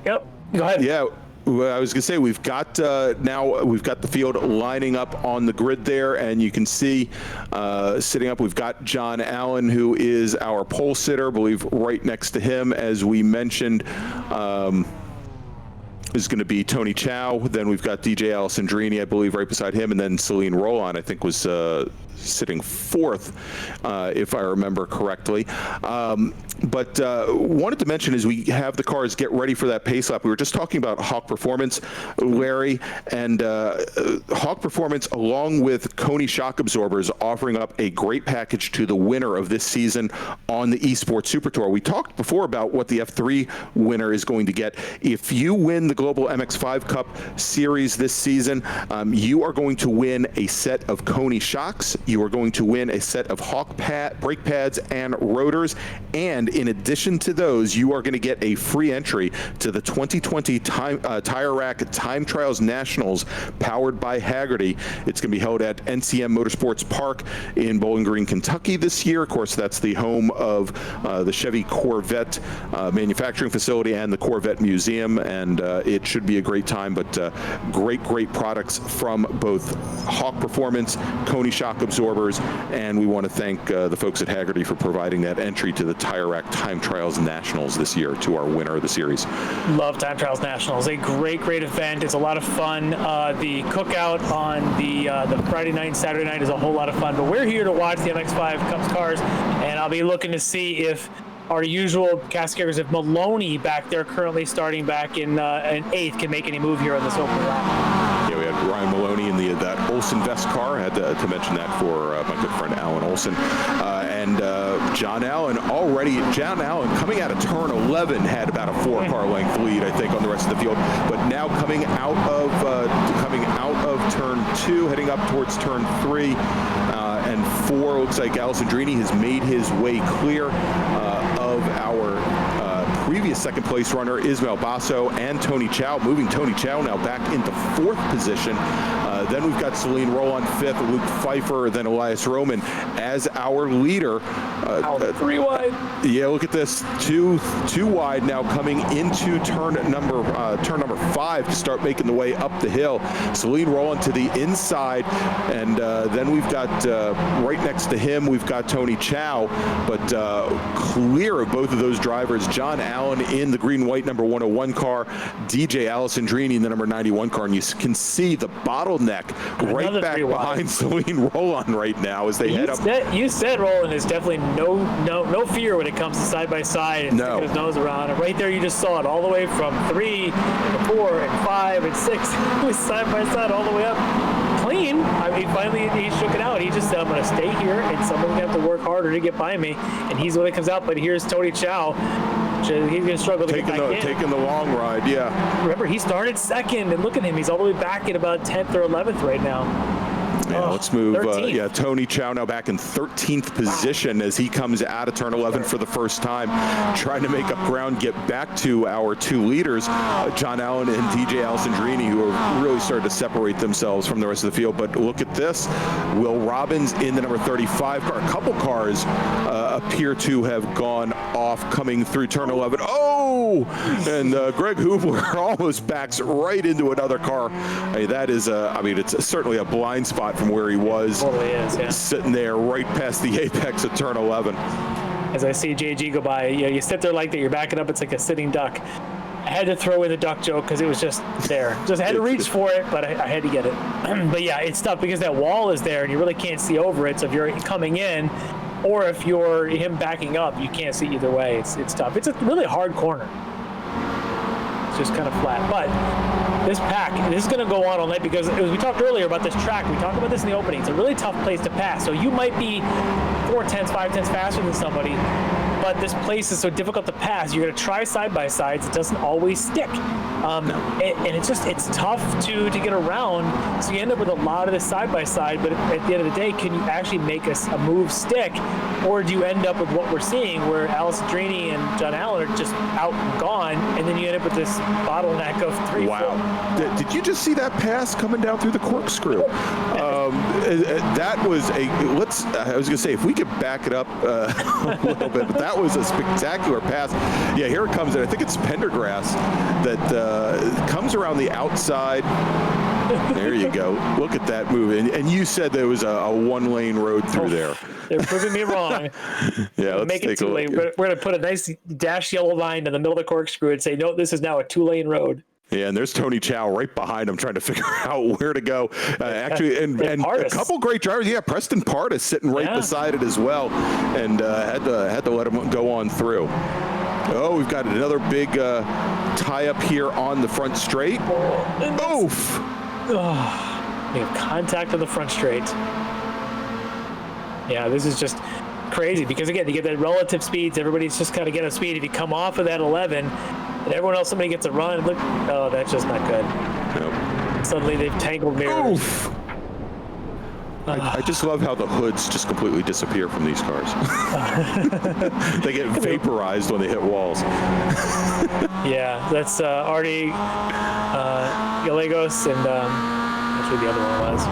yep, go ahead.
Yeah. I was going to say we've got the field lining up on the grid there, and you can see sitting up. We've got John Allen, who is our pole sitter, I believe, right next to him, as we mentioned. Is going to be Tony Chow. Then we've got DJ Alessandrini, I believe, right beside him, and then Celine Roland, I think, was sitting 4th, if I remember correctly. But wanted to mention as we have the cars get ready for that pace lap, we were just talking about Hawk Performance, Larry, and Hawk Performance, along with Coney shock absorbers, offering up a great package to the winner of this season on the eSports Super Tour. We talked before about what the F3 winner is going to get. If you win the Global MX5 Cup Series this season, you are going to win a set of Coney shocks. you are going to win a set of Hawk brake pads and rotors. And in addition to those, you are going to get a free entry to the 2020 Tire Rack Time Trials Nationals powered by Hagerty. It's going to be held at NCM Motorsports Park in Bowling Green, Kentucky this year. Of course, that's the home of the Chevy Corvette manufacturing facility and the Corvette Museum, and it should be a great time. But great products from both Hawk Performance, Coney Shock Absorbers, and we want to thank the folks at Hagerty for providing that entry to the Tire Rack Time Trials Nationals this year to our winner of the series.
Love Time Trials Nationals. A great event. It's a lot of fun. The cookout on the Friday night and Saturday night is a whole lot of fun. But we're here to watch the MX5 Cups cars, and I'll be looking to see if our usual cast characters, if Maloney back there currently starting back in 8th, can make any move here on this open lap.
Yeah, we had Ryan Maloney in that Olsen Vest car. I had to mention that for my good friend Alan Olsen. And John Allen coming out of turn 11 had about a 4-car length lead, I think, on the rest of the field. But now coming out of turn 2, heading up towards turn 3 and 4, looks like Alessandrini has made his way clear of our previous second place runner Ismael Basso and Tony Chow, moving Tony Chow now back into 4th position. Then we've got Celine Roland 5th, Luke Pfeiffer, then Elias Roman as our leader.
3 wide.
Yeah, look at this, two wide now coming into turn number 5 to start making the way up the hill. Celine Roland to the inside, and then we've got right next to him we've got Tony Chow, but clear of both of those drivers, John Allen in the green-white number 101 car, DJ Alessandrini in the number 91 car, and you can see the bottleneck right back behind Celine Roland right now as they head up.
You said Roland is definitely no fear when it comes to side-by-side and sticking his nose around. And right there you just saw it all the way from 3 to 4 and 5 and 6. It was side-by-side all the way up. Clean. I mean, finally he shook it out. He just said, I'm going to stay here and someone's going to have to work harder to get by me. And he's the one that comes out. But here's Tony Chow. He's going to struggle to get back in.
Taking the long ride, yeah.
Remember, he started 2nd, and look at him. He's all the way back at about 10th or 11th right now.
Yeah, let's move. Tony Chow now back in 13th position as he comes out of turn 11 for the first time, trying to make up ground, get back to our 2 leaders, John Allen and DJ Alessandrini, who are really starting to separate themselves from the rest of the field. But look at this. Will Robbins in the number 35 car. A couple cars appear to have gone off coming through turn 11. Oh! And Greg Hubler almost backs right into another car. Hey, that is, it's certainly a blind spot from where he was.
Totally is, yeah.
Sitting there right past the apex of turn 11.
As I see JG go by, you sit there like that, you're backing up, it's like a sitting duck. I had to throw in the duck joke because it was just there. Just had to reach for it, but I had to get it. But yeah, it's tough because that wall is there and you really can't see over it. So if you're coming in or if you're him backing up, you can't see either way. It's tough. It's a really hard corner. It's just kind of flat. But this pack, this is going to go on all night because as we talked earlier about this track, we talked about this in the opening. It's a really tough place to pass. So you might be 4/10, 5/10 faster than somebody, but this place is so difficult to pass. You're going to try side-by-sides. It doesn't always stick. And it's tough to get around. So you end up with a lot of this side-by-side, but at the end of the day, can you actually make a move stick? Or do you end up with what we're seeing where Alessandrini and John Allen are just out and gone, and then you end up with this bottleneck of 3.
Wow. Did you just see that pass coming down through the corkscrew? That was I was going to say, if we could back it up a little bit, but that was a spectacular pass. Yeah, here it comes. I think it's Pendergrass that comes around the outside. There you go. Look at that move. And you said there was a 1-lane road through there.
They're proving me wrong.
Yeah, let's
make it
take a
2 lane. We're going to put a nice dash yellow line in the middle of the corkscrew and say, no, this is now a 2-lane road.
Yeah, and there's Tony Chow right behind him trying to figure out where to go. Actually, and a couple great drivers. Yeah, Preston Pardis sitting right beside it as well, and had to let him go on through. Oh, we've got another big tie-up here on the front straight. Oof!
Oh, we have contact on the front straight. Yeah, this is just crazy because, again, you get that relative speeds. Everybody's just kind of getting a speed. If you come off of that 11 and everyone else, somebody gets a run, look, oh, that's just not good.
Nope.
Suddenly they've tangled mirrors.
Oof. I just love how the hoods just completely disappear from these cars. They get vaporized when they hit walls.
Yeah, that's Artie Gallegos, and that's who the other one was.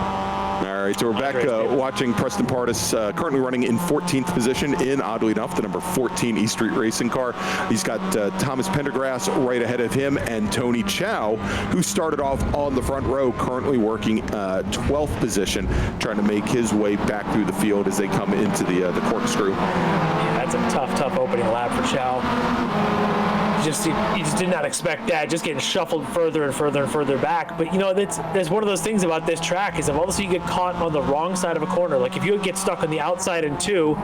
All right, so we're back watching Preston Pardis, currently running in 14th position in, oddly enough, the number 14 E Street Racing car. He's got Thomas Pendergrass right ahead of him, and Tony Chow, who started off on the front row, currently working 12th position, trying to make his way back through the field as they come into the corkscrew.
Yeah, that's a tough opening lap for Chow. You just did not expect that, just getting shuffled further and further back. But there's one of those things about this track is if all of a sudden you get caught on the wrong side of a corner, like if you get stuck on the outside in 2,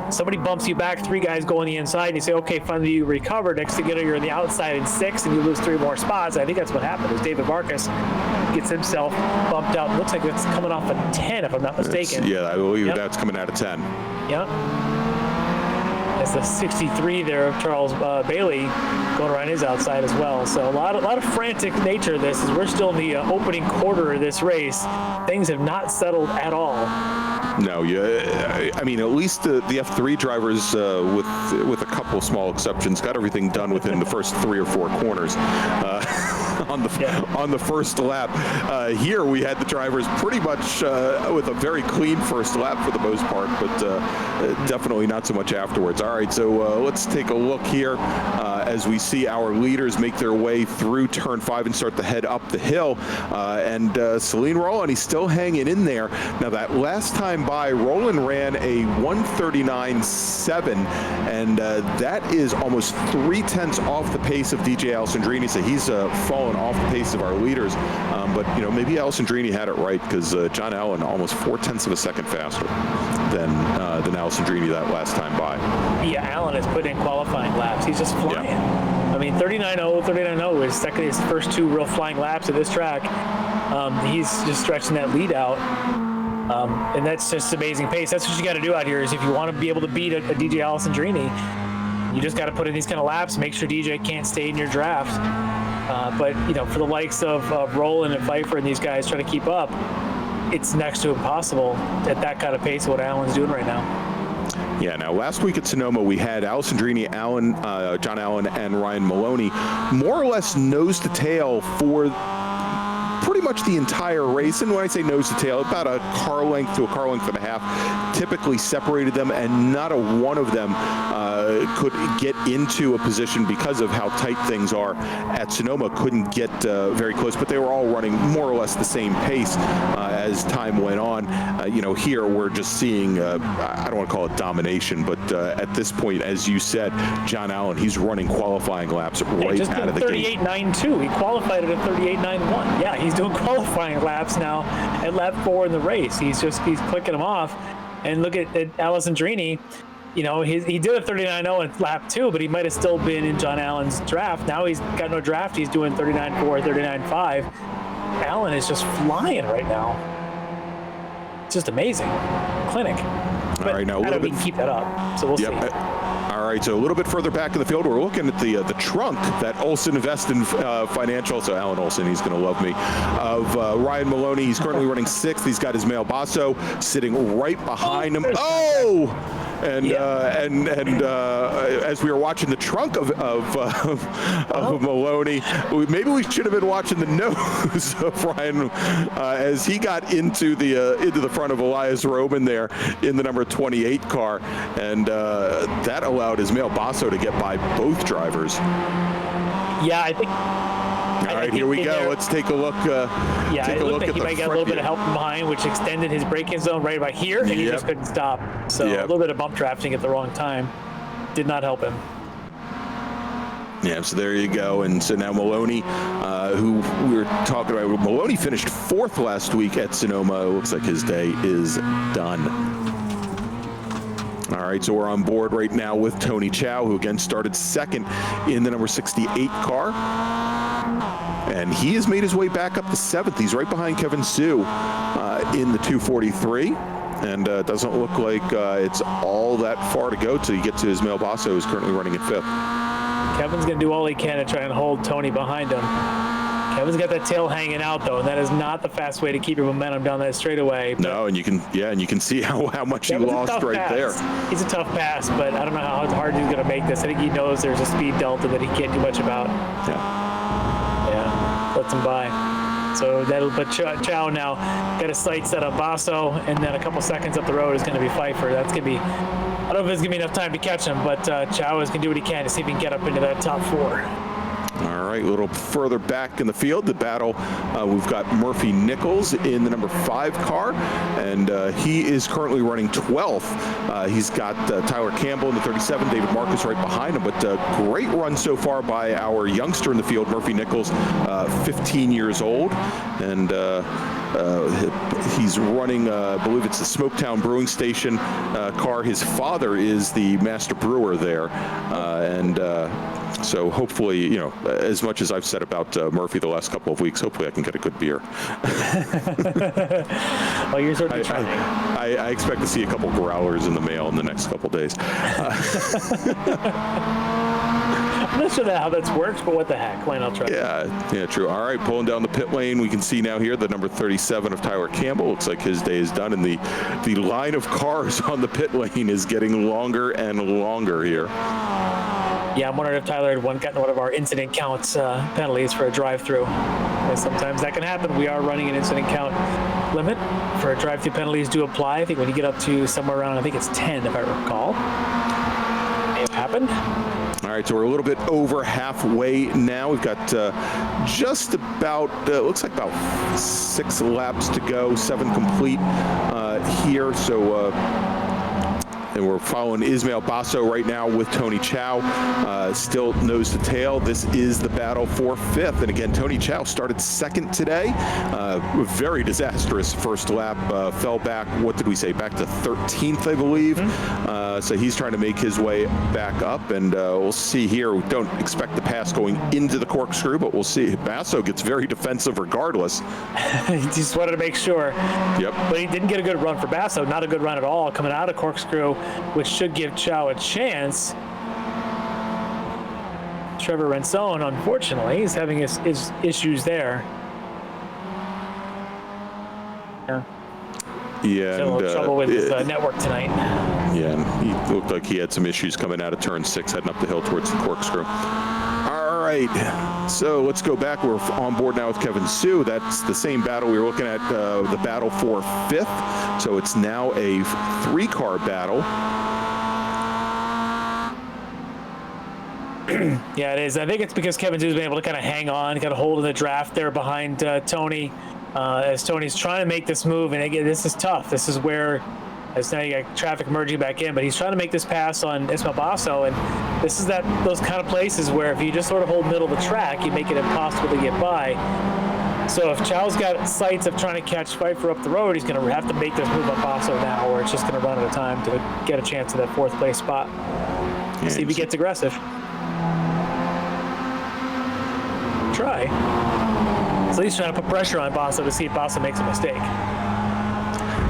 somebody bumps you back, 3 guys go on the inside, and you say, okay, finally you recover. Next thing you know, you're on the outside in 6, and you lose 3 more spots. I think that's what happened. Is David Marcus gets himself bumped out. Looks like it's coming off a 10, if I'm not mistaken.
I believe that's coming out of 10.
Yep. As the 63 there of Charles Bailey going around his outside as well. So a lot of frantic nature of this, as we're still in the opening quarter of this race. Things have not settled at all.
No, I mean, at least the F3 drivers, with a couple of small exceptions, got everything done within the first 3 or 4 corners on the first lap. Here we had the drivers pretty much with a very clean first lap for the most part, but definitely not so much afterwards. All right, so let's take a look here as we see our leaders make their way through turn 5 and start to head up the hill. And Celine Roland, he's still hanging in there. Now, that last time by, Roland ran a 1:39.7, and that is almost 3/10 off the pace of DJ Alessandrini. So he's fallen off the pace of our leaders. But maybe Alessandrini had it right, because John Allen almost 4/10 of a second faster than Alessandrini that last time by.
Yeah, Allen has put in qualifying laps. He's just flying. Yeah. I mean, 39.0 is his first 2 real flying laps of this track. He's just stretching that lead out. And that's just amazing pace. That's what you got to do out here, is if you want to be able to beat a DJ Alessandrini, you just got to put in these kind of laps, make sure DJ can't stay in your draft. But for the likes of Roland and Pfeiffer and these guys trying to keep up, it's next to impossible at that kind of pace of what Allen's doing right now.
Yeah, now last week at Sonoma, we had Alessandrini, John Allen, and Ryan Maloney more or less nose to tail for pretty much the entire race. And when I say nose to tail, about a car length to a car length and a half typically separated them, and not a one of them could get into a position, because of how tight things are at Sonoma, couldn't get very close, but they were all running more or less the same pace as time went on. Here we're just seeing, I don't want to call it domination, but at this point, as you said, John Allen, he's running qualifying laps right out of the gate.
38.92. He qualified at a 38.91. Yeah, he's doing qualifying laps now at lap 4 in the race. He's clicking them off. And look at Alessandrini. He did a 39.0 in lap 2, but he might have still been in John Allen's draft. Now he's got no draft. He's doing 39.4, 39.5. Allen is just flying right now. It's just amazing. Clinic. But
all right, now
I don't think he can keep that up. So we'll see.
All right, so a little bit further back in the field, we're looking at the trunk that Olson Invest Financial, so Alan Olson, he's going to love me, of Ryan Maloney. He's currently running 6th. He's got Ismael Basso sitting right behind him. Oh! And as we were watching the trunk of Maloney, maybe we should have been watching the nose of Ryan as he got into the front of Elias Robin there in the number 28 car, and that allowed Ismael Basso to get by both drivers.
Yeah, I think.
All right, here we go. Let's take a look.
It looked like he might get a little bit of help from behind, which extended his braking zone right about here, and he just couldn't stop. So a little bit of bump drafting at the wrong time did not help him.
Yeah, so there you go. And so now Maloney, who we were talking about, Maloney finished 4th last week at Sonoma. It looks like his day is done. All right, so we're on board right now with Tony Chow, who again started 2nd in the number 68 car. And he has made his way back up to 7th. He's right behind Kevin Sue in the 243. And doesn't look like it's all that far to go till you get to Ismael Basso, who's currently running in 5th.
Kevin's going to do all he can to try and hold Tony behind him. Kevin's got that tail hanging out though, and that is not the fast way to keep your momentum down that straightaway.
No, and you can see how much he lost right there.
He's a tough pass, but I don't know how hard he's going to make this. I think he knows there's a speed delta that he can't do much about. Yeah, lets him by. So but Chow now got his sights set on Basso, and then a couple seconds up the road is going to be Pfeiffer. That's going to be, I don't know if it's going to be enough time to catch him, but Chow is going to do what he can to see if he can get up into that top 4.
All right, a little further back in the field, the battle, we've got Murphy Nichols in the number 5 car, and he is currently running 12th. He's got Tyler Campbell in the 37, David Marcus right behind him, but great run so far by our youngster in the field, Murphy Nichols, 15 years old, and he's running, I believe it's the Smoketown Brewing Station car. His father is the master brewer there, so hopefully, as much as I've said about Murphy the last couple of weeks, hopefully I can get a good beer.
Well, you're certainly trying.
I expect to see a couple growlers in the mail in the next couple days.
I'm not sure how that works, but what the heck? Why not try?
Yeah, true. All right, pulling down the pit lane, we can see now here the number 37 of Tyler Campbell. Looks like his day is done, and the line of cars on the pit lane is getting longer and longer here.
Yeah, I'm wondering if Tyler had gotten one of our incident counts penalties for a drive-through. Sometimes that can happen. We are running an incident count limit for drive-through penalties do apply. I think when you get up to somewhere around, I think it's 10 if I recall. May have happened.
All right, so we're a little bit over halfway now. We've got just about, looks like about 6 laps to go, 7 complete here. So, and we're following Ismail Basso right now with Tony Chow, still nose to tail. This is the battle for 5th. And again, Tony Chow started 2nd today. Very disastrous first lap. Fell back, what did we say, back to 13th, I believe. So he's trying to make his way back up. And we'll see here. We don't expect the pass going into the corkscrew, but we'll see. Basso gets very defensive regardless.
He just wanted to make sure.
Yep.
But he didn't get a good run for Basso. Not a good run at all coming out of corkscrew, which should give Chow a chance. Trevor Rensone, unfortunately, is having his issues there.
Yeah,
a little trouble with his network tonight.
Yeah, and he looked like he had some issues coming out of turn 6, heading up the hill towards the corkscrew. All right, so let's go back. We're on board now with Kevin Sue. That's the same battle we were looking at, the battle for 5th. So it's now a 3-car battle.
Yeah, it is. I think it's because Kevin Sue's been able to kind of hang on, got a hold of the draft there behind Tony, as Tony's trying to make this move. And again, this is tough. This is where, as now you got traffic merging back in, but he's trying to make this pass on Ismail Basso, and this is those kind of places where if you just sort of hold middle of the track, you make it impossible to get by. So if Chow's got sights of trying to catch Pfeiffer up the road, he's going to have to make this move on Basso now, or it's just going to run out of time to get a chance at that 4th place spot. Yeah, see if he gets aggressive. Try. At least trying to put pressure on Basso to see if Basso makes a mistake.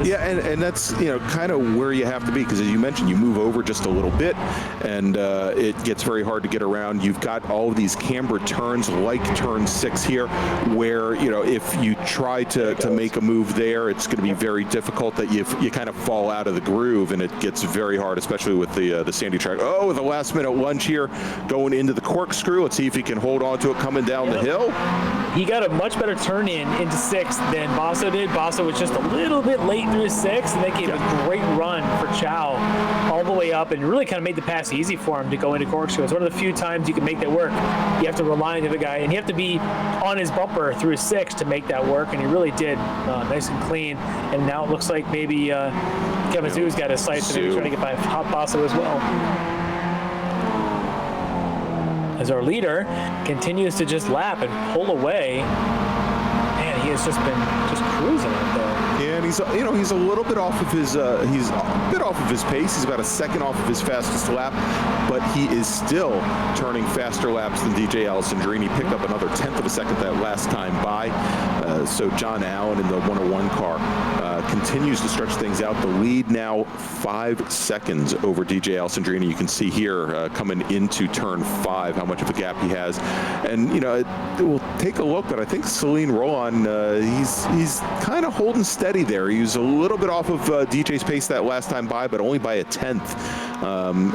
Yeah, and that's, kind of where you have to be, because as you mentioned, you move over just a little bit, and it gets very hard to get around. You've got all of these camber turns, like turn 6 here, where, if you try to make a move there, it's going to be very difficult that you kind of fall out of the groove, and it gets very hard, especially with the sandy track. Oh, with a last-minute lunge here, going into the corkscrew. Let's see if he can hold on to it coming down the hill.
He got a much better turn into 6th than Basso did. Basso was just a little bit late through his 6th, and that gave a great run for Chow all the way up and really kind of made the pass easy for him to go into corkscrew. It's one of the few times you can make that work. You have to rely on the other guy, and you have to be on his bumper through his 6 to make that work, and he really did, nice and clean. And now it looks like maybe Kevin Sue's got his sights, so maybe trying to get by Basso as well. As our leader continues to just lap and pull away, man, he has just been cruising out there.
Yeah, and he's a little bit off of his pace. He's about a second off of his fastest lap, but he is still turning faster laps than DJ Alessandrini. Picked up another 1/10 of a second that last time by. So John Allen in the 101 car continues to stretch things out. The lead now 5 seconds over DJ Alessandrini. You can see here coming into turn 5 how much of a gap he has. And, we'll take a look, but I think Celine Roland, he's kind of holding steady there. He was a little bit off of DJ's pace that last time by, but only by a 10th.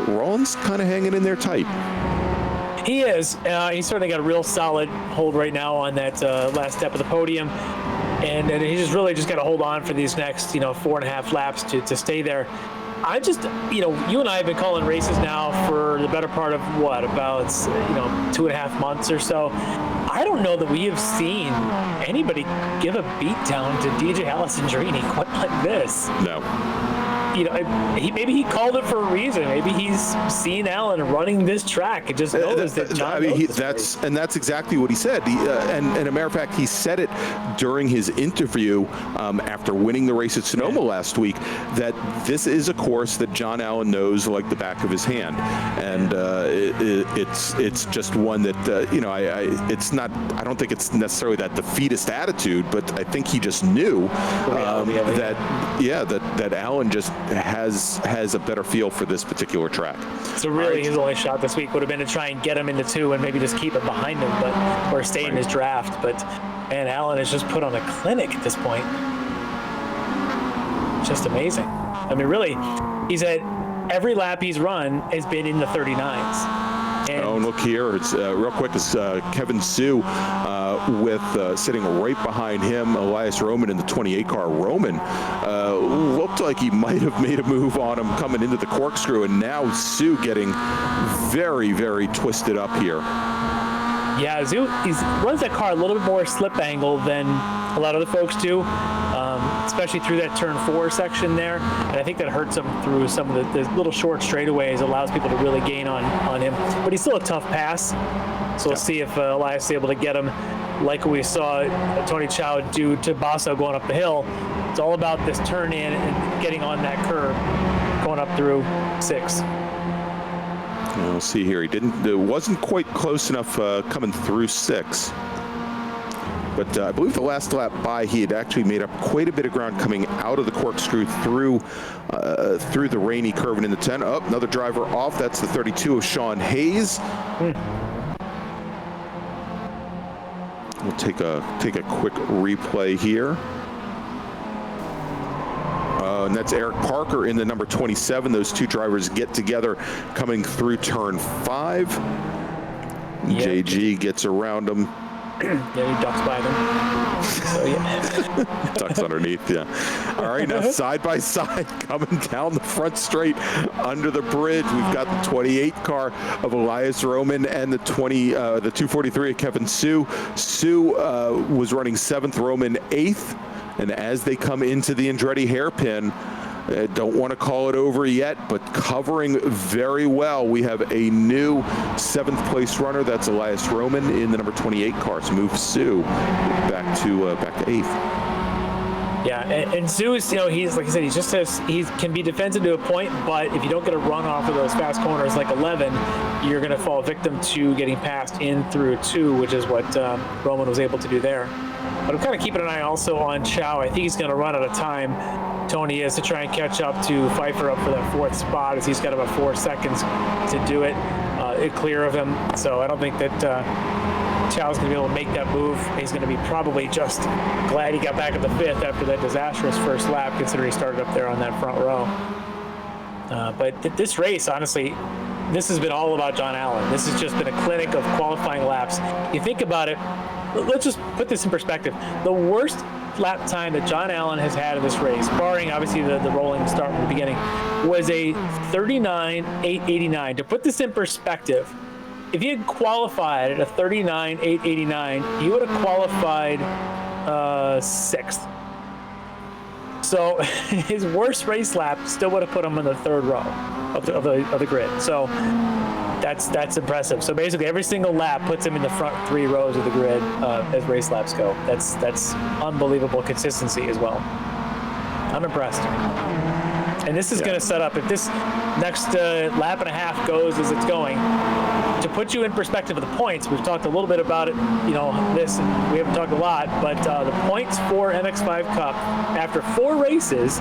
Roland's kind of hanging in there tight.
He is. He's certainly got a real solid hold right now on that last step of the podium. And he just got to hold on for these next, 4.5 laps to stay there. I just, you and I have been calling races now for the better part of about 2.5 months or so. I don't know that we have seen anybody give a beatdown to DJ Alessandrini quite like this.
No.
Maybe he called it for a reason. Maybe he's seen Alan running this track and just knows that John
that's exactly what he said. And a matter of fact, he said it during his interview after winning the race at Sonoma last week, that this is a course that John Allen knows like the back of his hand, and it's just one that it's not. I don't think it's necessarily that defeatist attitude, but I think he just knew that Allen just has a better feel for this particular track.
So really, his only shot this week would have been to try and get him into 2 and maybe just keep it behind him, or stay in his draft. But man, Allen has just put on a clinic at this point. Just amazing. I mean, really, he's at every lap he's run has been in the 39s.
And look here, it's real quick. It's Kevin Sue with sitting right behind him, Elias Roman in the 28 car. Roman looked like he might have made a move on him coming into the corkscrew, and now Sue getting very, very twisted up here.
Yeah, Sue runs that car a little bit more slip angle than a lot of the folks do, especially through that turn 4 section there. And I think that hurts him through some of the little short straightaways, allows people to really gain on him. But he's still a tough pass. So we'll see if Elias is able to get him like we saw Tony Chow do to Basso going up the hill. It's all about this turn in and getting on that curve, going up through 6.
We'll see here. It wasn't quite close enough coming through 6. But I believe the last lap by, he had actually made up quite a bit of ground coming out of the corkscrew through the rainy curve and in the 10. Oh, another driver off. That's the 32 of Sean Hayes. We'll take a quick replay here. And that's Eric Parker in the number 27. Those two drivers get together coming through turn 5. Yep. JG gets around them.
Yeah, he ducks by them. So, yeah.
Ducks underneath, yeah. All right, now side by side coming down the front straight under the bridge. We've got the 28 car of Elias Roman and the 243 of Kevin Sue. Sue was running 7th, Roman 8th. And as they come into the Andretti hairpin, don't want to call it over yet, but covering very well. We have a new 7th place runner. That's Elias Roman in the number 28 car. So move Sue back to 8th.
Yeah, and Sue is, he's like I said, he can be defensive to a point, but if you don't get a run off of those fast corners like 11, you're going to fall victim to getting passed in through 2, which is what Roman was able to do there. But I'm kind of keeping an eye also on Chow. I think he's going to run out of time. Tony is to try and catch up to Pfeiffer up for that 4th spot, as he's got about 4 seconds to do it clear of him. So I don't think that Chow's going to be able to make that move. He's going to be probably just glad he got back at the 5th after that disastrous first lap, considering he started up there on that front row. But this race, honestly, this has been all about John Allen. This has just been a clinic of qualifying laps. You think about it, let's just put this in perspective. The worst lap time that John Allen has had in this race, barring obviously the rolling start from the beginning, was a 39.889. To put this in perspective, if he had qualified at a 39.889, he would have qualified 6th. So his worst race lap still would have put him in the 3rd row of the grid. So that's impressive. So basically every single lap puts him in the front 3 rows of the grid as race laps go. That's unbelievable consistency as well. I'm impressed. And this is going to set up, if this next lap and a half goes as it's going, to put you in perspective of the points, we've talked a little bit about it, this, and we haven't talked a lot, but the points for MX5 Cup, after 4 races,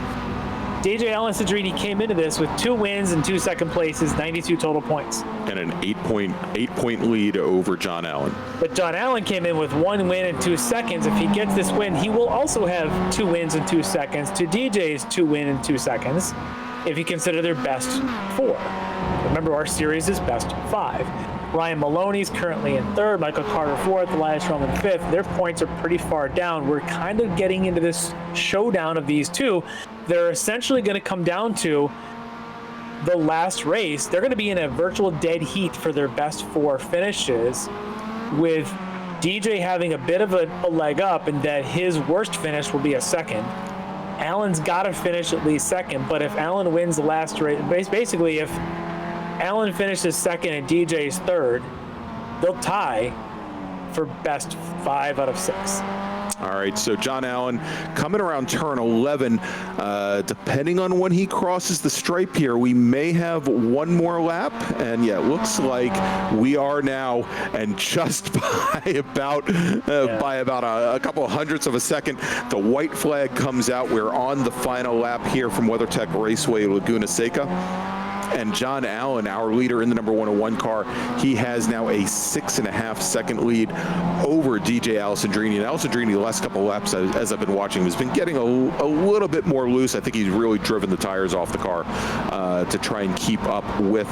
DJ Alessandrini came into this with 2 wins and 2 second places, 92 total points.
And an 8-point lead over John Allen.
But John Allen came in with 1 win and 2 seconds. If he gets this win, he will also have 2 wins and 2 seconds to DJ's 2 win and 2 seconds, if you consider their best 4. Remember, our series is best 5. Ryan Maloney's currently in 3rd, Michael Carter 4th, Elias Roman 5th. Their points are pretty far down. We're kind of getting into this showdown of these two. They're essentially going to come down to the last race. They're going to be in a virtual dead heat for their best 4 finishes, with DJ having a bit of a leg up in that his worst finish will be a 2nd. Allen's got to finish at least 2nd, but if Allen wins the last race, basically if Allen finishes 2nd and DJ's 3rd, they'll tie for best 5 out of 6.
All right, so John Allen coming around turn 11. Depending on when he crosses the stripe here, we may have 1 more lap. And yeah, it looks like we are now, and just by about a couple of hundredths of a second, the white flag comes out. We're on the final lap here from WeatherTech Raceway, Laguna Seca. And John Allen, our leader in the number 101 car, he has now a 6.5-second lead over DJ Alessandrini. And Alessandrini, the last couple of laps, as I've been watching, has been getting a little bit more loose. I think he's really driven the tires off the car to try and keep up with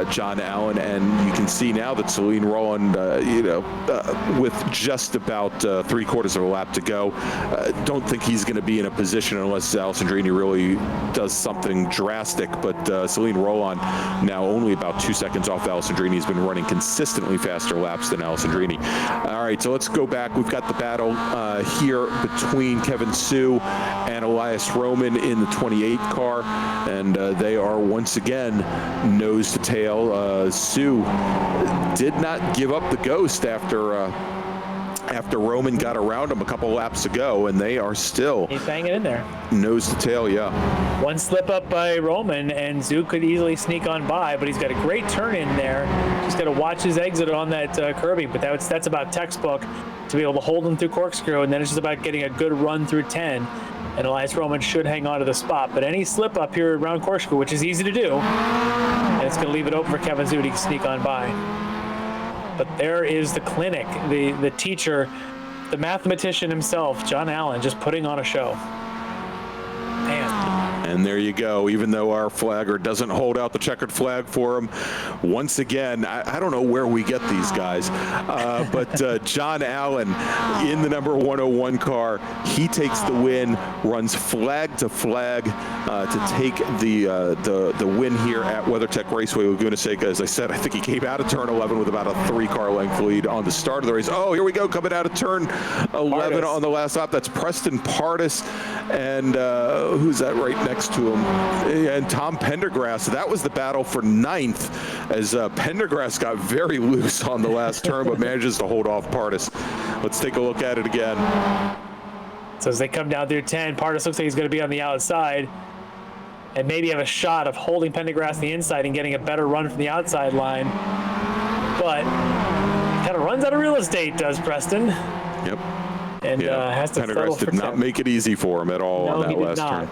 John Allen. And you can see now that Celine Rowland, with just about 3/4 of a lap to go, don't think he's going to be in a position unless Alessandrini really does something drastic. But Celine Rowland now only about 2 seconds off Alessandrini. He's been running consistently faster laps than Alessandrini. All right, so let's go back. We've got the battle here between Kevin Sue and Elias Roman in the 28 car, and they are once again nose to tail. Sue did not give up the ghost after Roman got around him a couple laps ago, and they are still
he's hanging in there.
Nose to tail, yeah.
1 slip up by Roman, and Zoo could easily sneak on by, but he's got a great turn in there. Just got to watch his exit on that curbing, but that's about textbook to be able to hold him through corkscrew, and then it's just about getting a good run through 10. And Elias Roman should hang on to the spot, but any slip up here around corkscrew, which is easy to do, and it's going to leave it open for Kevin Zoo to sneak on by. But there is the clinic, the teacher, the mathematician himself, John Allen, just putting on a show. Man.
And there you go. Even though our flagger doesn't hold out the checkered flag for him, once again, I don't know where we get these guys, but John Allen in the number 101 car, he takes the win, runs flag to flag to take the win here at WeatherTech Raceway Laguna Seca. As I said, I think he came out of turn 11 with about a 3-car length lead on the start of the race. Oh, here we go, coming out of turn 11 on the last lap. That's Preston Pardis, and who's that right next to him? And Tom Pendergrass. That was the battle for 9th, as Pendergrass got very loose on the last turn, but manages to hold off Pardis. Let's take a look at it again.
So as they come down through 10, Pardis looks like he's going to be on the outside and maybe have a shot of holding Pendergrass on the inside and getting a better run from the outside line. But kind of runs out of real estate, does Preston.
Yep.
And has to settle for
Pendergrass did not make it easy for him at all on that last turn.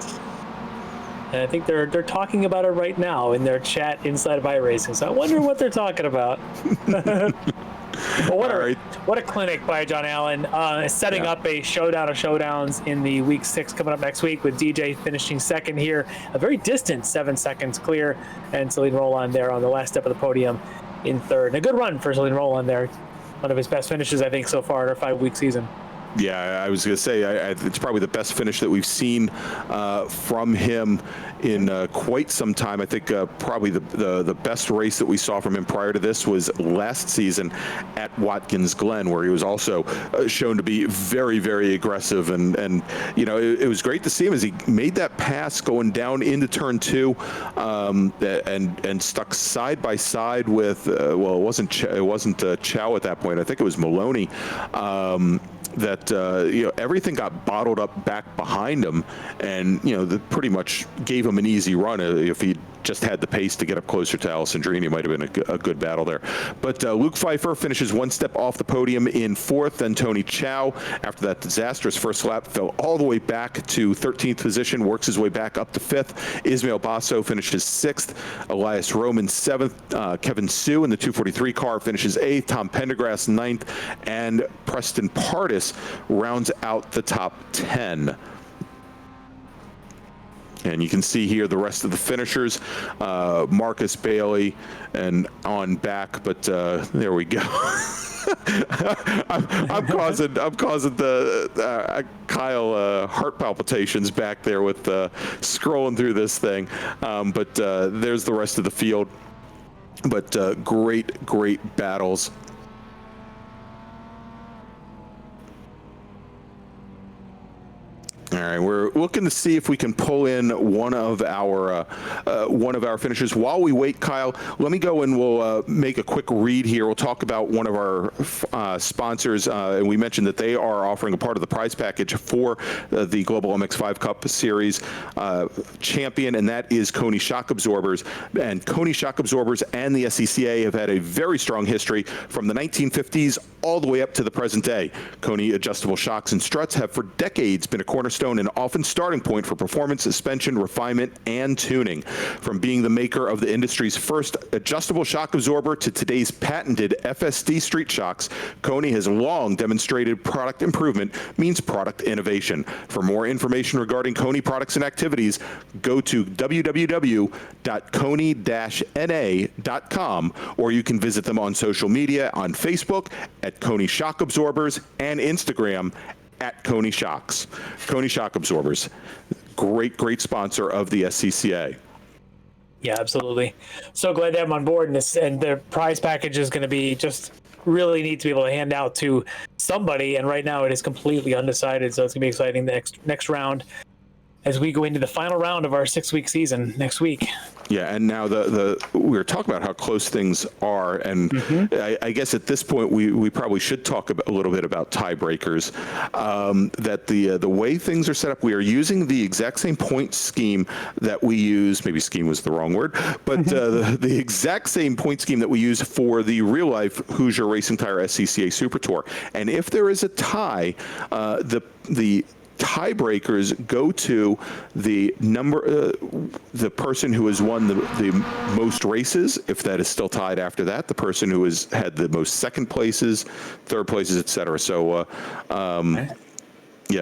And I think they're talking about it right now in their chat inside of iRacing. So I wonder what they're talking about. But what a clinic by John Allen, setting up a showdown of showdowns in the week 6 coming up next week, with DJ finishing 2nd here, a very distant 7 seconds clear, and Celine Rowland there on the last step of the podium in 3rd. And a good run for Celine Rowland there. One of his best finishes, I think, so far in our 5-week season.
Yeah, I was going to say, it's probably the best finish that we've seen from him in quite some time. I think probably the best race that we saw from him prior to this was last season at Watkins Glen, where he was also shown to be very, very aggressive. And it was great to see him as he made that pass going down into turn 2 and stuck side by side with, it wasn't Chow at that point. I think it was Maloney. That everything got bottled up back behind him, and that pretty much gave him an easy run. If he'd just had the pace to get up closer to Alessandrini. Might have been a good battle there. But Luke Pfeiffer finishes one step off the podium in fourth. Then Tony Chow, after that disastrous first lap, fell all the way back to 13th position, works his way back up to fifth. Ismail Basso finishes sixth. Elias Roman seventh. Kevin Sue in the 243 car finishes eighth. Tom Pendergrass ninth. And Preston Pardis rounds out the top 10. And you can see here the rest of the finishers, Marcus Bailey and on back, but there we go. I'm causing the Kyle heart palpitations back there with scrolling through this thing. But there's the rest of the field. But great battles. All right, we're looking to see if we can pull in one of our finishers. While we wait, Kyle, let me go and we'll make a quick read here. We'll talk about one of our sponsors, and we mentioned that they are offering a part of the prize package for the Global MX5 Cup Series champion, and that is Koni Shock Absorbers. And Koni Shock Absorbers and the SCCA have had a very strong history from the 1950s all the way up to the present day. Koni adjustable shocks and struts have for decades been a cornerstone and often starting point for performance, suspension, refinement, and tuning. From being the maker of the industry's first adjustable shock absorber to today's patented FSD street shocks, Koni has long demonstrated product improvement means product innovation. For more information regarding Koni products and activities, go to www.koni-na.com, or you can visit them on social media on Facebook at Koni Shock Absorbers and Instagram at Koni Shocks. Koni Shock Absorbers, great sponsor of the SCCA.
Yeah, absolutely. So glad to have them on board, and the prize package is going to be just really neat to be able to hand out to somebody. And right now it is completely undecided, so it's going to be exciting next round as we go into the final round of our 6-week season next week.
Yeah, and now we were talking about how close things are, and I guess at this point we probably should talk a little bit about tiebreakers. That the way things are set up, we are using the exact same point scheme that we use. Maybe scheme was the wrong word, but the exact same point scheme that we use for the real life Hoosier Racing Tire SCCA Super Tour. And if there is a tie, the tiebreakers go to the the person who has won the most races. If that is still tied after that, the person who has had the most second places, third places, etc. So,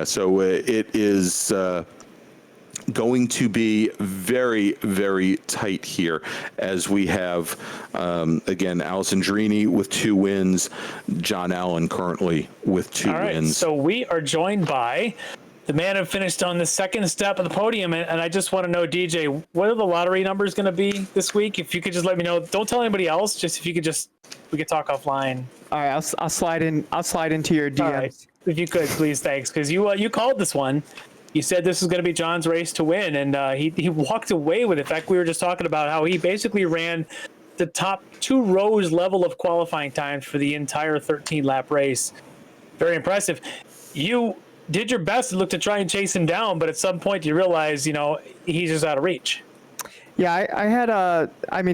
so it is going to be very tight here, as we have again Alessandrini with 2 wins, John Allen currently with 2 wins.
So we are joined by the man who finished on the second step of the podium, and I just want to know, DJ, what are the lottery numbers going to be this week? If you could just let me know. Don't tell anybody else. Just if you could we could talk offline.
All right, I'll slide into your DMs.
All right. If you could, please, thanks, because you called this one. You said this was going to be John's race to win, and he walked away with it. In fact, we were just talking about how he basically ran the top 2 rows level of qualifying times for the entire 13-lap race. Very impressive. You did your best to look to try and chase him down, but at some point you realize, he's just out of reach.
Yeah, I had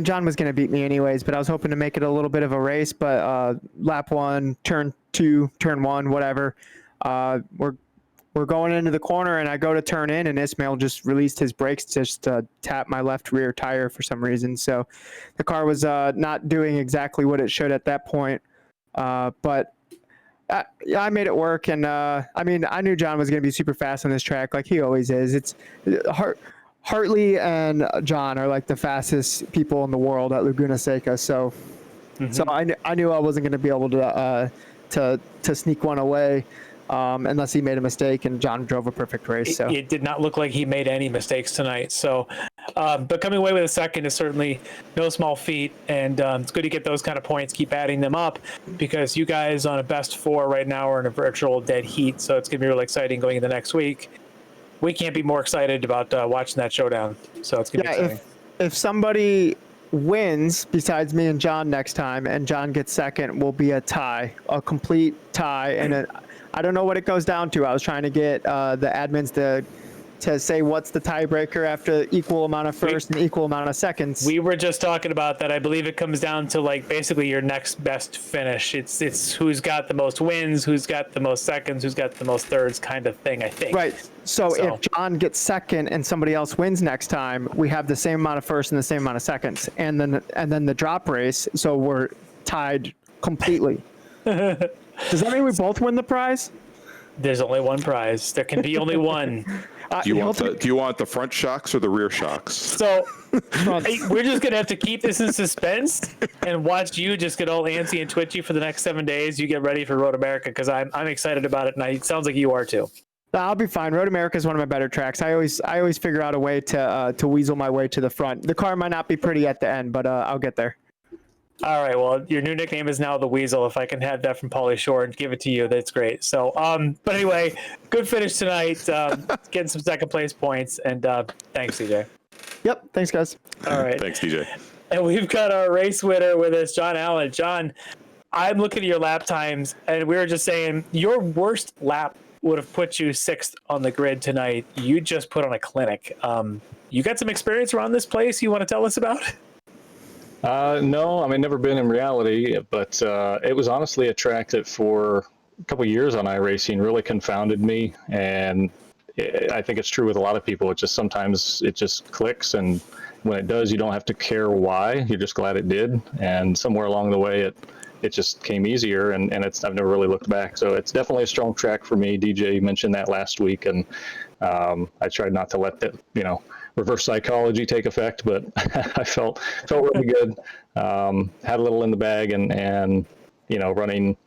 John was going to beat me anyways, but I was hoping to make it a little bit of a race. But lap 1, turn 2, turn 1, whatever. We're going into the corner, and I go to turn in, and Ismail just released his brakes just to tap my left rear tire for some reason. So the car was not doing exactly what it should at that point. But I made it work, and I knew John was going to be super fast on this track, like he always is. It's Hartley and John are like the fastest people in the world at Laguna Seca, so I knew I wasn't going to be able to sneak one away unless he made a mistake, and John drove a perfect race. So
it did not look like he made any mistakes tonight. So, but coming away with a second is certainly no small feat, and it's good to get those kind of points, keep adding them up, because you guys on a best 4 right now are in a virtual dead heat. So it's going to be really exciting going into next week. We can't be more excited about watching that showdown. So it's going to be exciting.
If somebody wins besides me and John next time, and John gets second, will be a tie, a complete tie, and I don't know what it goes down to. I was trying to get the admins to say what's the tiebreaker after equal amount of first and equal amount of seconds.
We were just talking about that. I believe it comes down to like basically your next best finish. It's who's got the most wins, who's got the most seconds, who's got the most thirds kind of thing, I think.
Right. So if John gets second and somebody else wins next time, we have the same amount of first and the same amount of seconds, and then the drop race. So we're tied completely. Does that mean we both win the prize?
There's only one prize. There can be only one.
Do you want the front shocks or the rear shocks?
So we're just gonna have to keep this in suspense and watch you just get all antsy and twitchy for the next 7 days. You get ready for Road America, because I'm excited about it, and it sounds like you are too.
I'll be fine. Road America is one of my better tracks. I always figure out a way to weasel my way to the front. The car might not be pretty at the end, but I'll get there.
All right. Well, your new nickname is now the Weasel. If I can have that from Pauly Shore and give it to you, that's great. So, but anyway, good finish tonight. Getting some second place points, and thanks, DJ.
Yep. Thanks, guys.
All right.
Thanks, DJ.
And we've got our race winner with us, John Allen. John, I'm looking at your lap times, and we were just saying your worst lap would have put you 6th on the grid tonight. You just put on a clinic. You got some experience around this place you want to tell us about?
No, I mean, never been in reality, but it was honestly a track that for a couple of years on iRacing really confounded me. And I think it's true with a lot of people. It just sometimes it just clicks, and when it does, you don't have to care why. You're just glad it did. And somewhere along the way, it just came easier, and I've never really looked back. So it's definitely a strong track for me. DJ mentioned that last week, and I tried not to let that, reverse psychology take effect, but I felt really good. Had a little in the bag, and running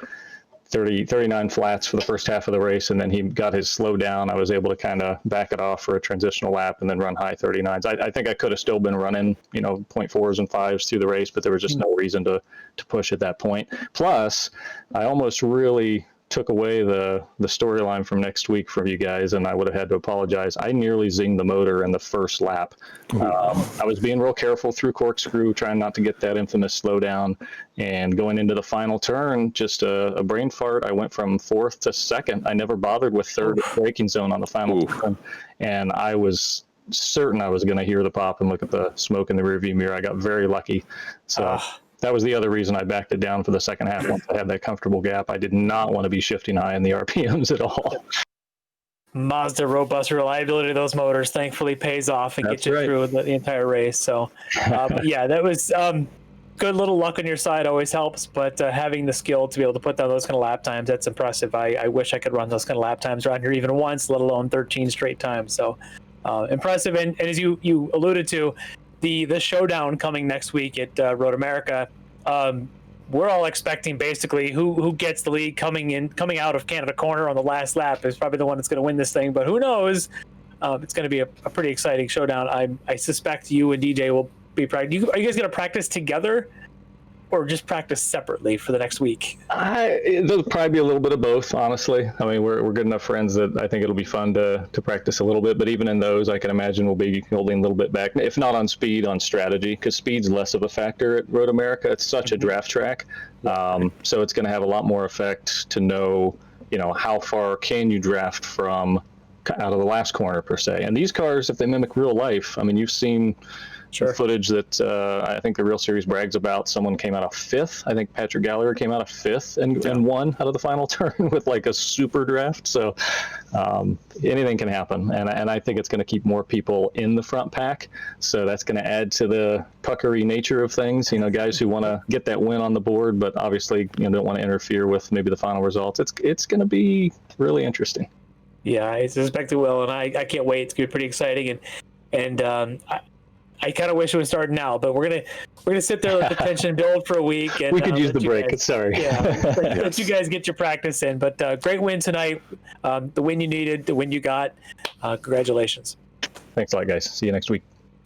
39 flats for the first half of the race, and then he got his slow down. I was able to kind of back it off for a transitional lap and then run high 39s. I think I could have still been running 0.4s and 5s through the race, but there was just no reason to push at that point. Plus, I almost really took away the storyline from next week from you guys, and I would have had to apologize. I nearly zinged the motor in the first lap. I was being real careful through corkscrew, trying not to get that infamous slowdown, and going into the final turn, just a brain fart. I went from 4th to 2nd. I never bothered with 3rd braking zone on the final turn, and I was certain I was going to hear the pop and look at the smoke in the rearview mirror. I got very lucky. So that was the other reason I backed it down for the second half. Once I had that comfortable gap, I did not want to be shifting high in the RPMs at all.
Mazda robust reliability of those motors thankfully pays off and gets you through the entire race. So, but yeah, that was good. Little luck on your side always helps, but having the skill to be able to put down those kind of lap times, that's impressive. I wish I could run those kind of lap times around here even once, let alone 13 straight times. So impressive. And as you alluded to, the showdown coming next week at Road America, we're all expecting basically who gets the lead coming out of Canada Corner on the last lap is probably the one that's going to win this thing. But who knows? It's going to be a pretty exciting showdown. I suspect you and DJ will be practicing. Are you guys going to practice together, or just practice separately for the next week?
There'll probably be a little bit of both, honestly. I mean, we're good enough friends that I think it'll be fun to practice a little bit. But even in those, I can imagine we'll be holding a little bit back, if not on speed, on strategy, because speed's less of a factor at Road America. It's such a draft track, so it's going to have a lot more effect to know, how far can you draft from out of the last corner per se. And these cars, if they mimic real life, I mean, you've seen. Footage that I think the Real Series brags about. Someone came out of 5th. I think Patrick Gallagher came out of 5th and won out of the final turn with like a super draft. So anything can happen, and I think it's going to keep more people in the front pack. So that's going to add to the puckery nature of things. Guys who want to get that win on the board, but obviously don't want to interfere with maybe the final results. It's going to be really interesting.
Yeah, I suspect it will, and I can't wait. It's going to be pretty exciting, and I kind of wish it would start now, but we're gonna sit there, let the tension build for a week, and
we could use the break. Sorry.
Yeah, let you guys get your practice in. But great win tonight, the win you needed, the win you got. Congratulations.
Thanks a lot, guys. See you next week.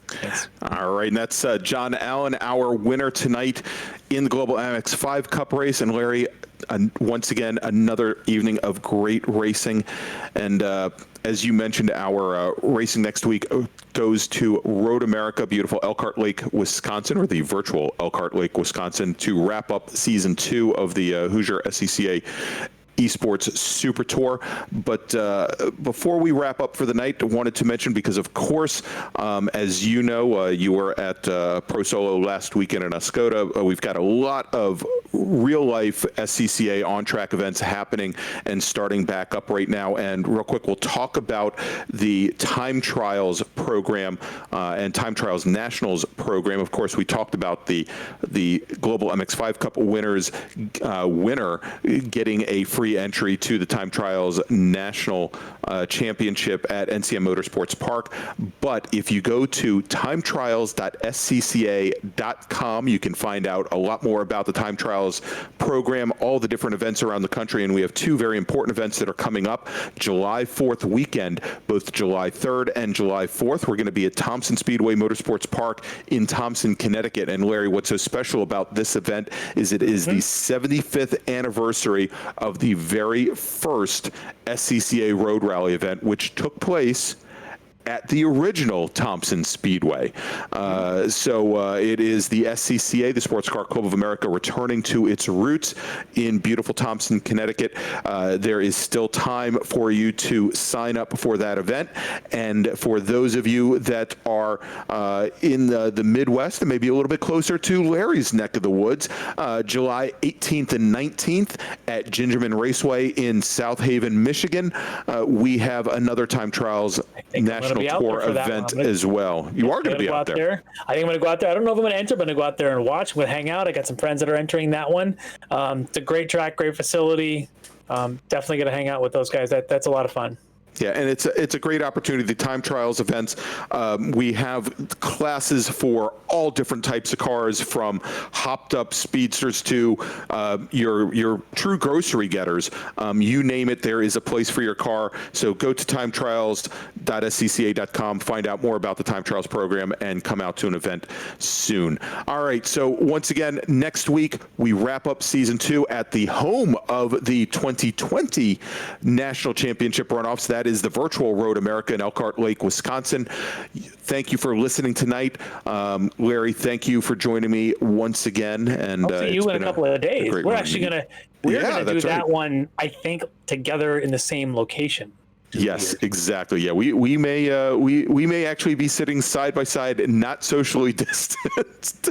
Thanks.
All right, and that's John Allen, our winner tonight in the Global Amex 5 Cup race. And Larry, once again, another evening of great racing. And as you mentioned, our racing next week goes to Road America, beautiful Elkhart Lake, Wisconsin, or the virtual Elkhart Lake, Wisconsin, to wrap up season 2 of the Hoosier SCCA eSports Super Tour. But before we wrap up for the night, I wanted to mention, because of course, as you know, you were at Pro Solo last weekend in Oscoda. We've got a lot of real-life SCCA on-track events happening and starting back up right now. And real quick, we'll talk about the Time Trials program and Time Trials Nationals program. Of course, we talked about the Global MX5 Cup winner getting a free entry to the Time Trials National Championship at NCM Motorsports Park. But if you go to timetrials.scca.com, you can find out a lot more about the Time Trials program, all the different events around the country, and we have two very important events that are coming up. July 4th weekend, both July 3rd and July 4th, we're going to be at Thompson Speedway Motorsports Park in Thompson, Connecticut. And Larry, what's so special about this event is it is the 75th anniversary of the very first SCCA Road Rally event, which took place at the original Thompson Speedway. So it is the SCCA, the Sports Car Club of America, returning to its roots in beautiful Thompson, Connecticut. There is still time for you to sign up for that event. And for those of you that are in the Midwest and maybe a little bit closer to Larry's neck of the woods, July 18th and 19th at Gingerman Raceway in South Haven, Michigan, we have another Time Trials National Tour event as well. You are going to be out there.
I think I'm going to go out there. I don't know if I'm going to enter, but I'm going to go out there and watch. I'm going to hang out. I got some friends that are entering that one. It's a great track, great facility. Definitely going to hang out with those guys. That's a lot of fun.
Yeah, and it's a great opportunity. The Time Trials events, we have classes for all different types of cars, from hopped up speedsters to your true grocery getters. You name it, there is a place for your car. So go to timetrials.scca.com, find out more about the Time Trials program, and come out to an event soon. All right, so once again, next week we wrap up season 2 at the home of the 2020 National Championship runoffs. That is the Virtual Road America in Elkhart Lake, Wisconsin. Thank you for listening tonight. Larry, thank you for joining me once again. And
I'll see you in a couple of days. We're actually going to do that one, I think, together in the same location.
Yes, exactly. Yeah, we may actually be sitting side by side, not socially distanced.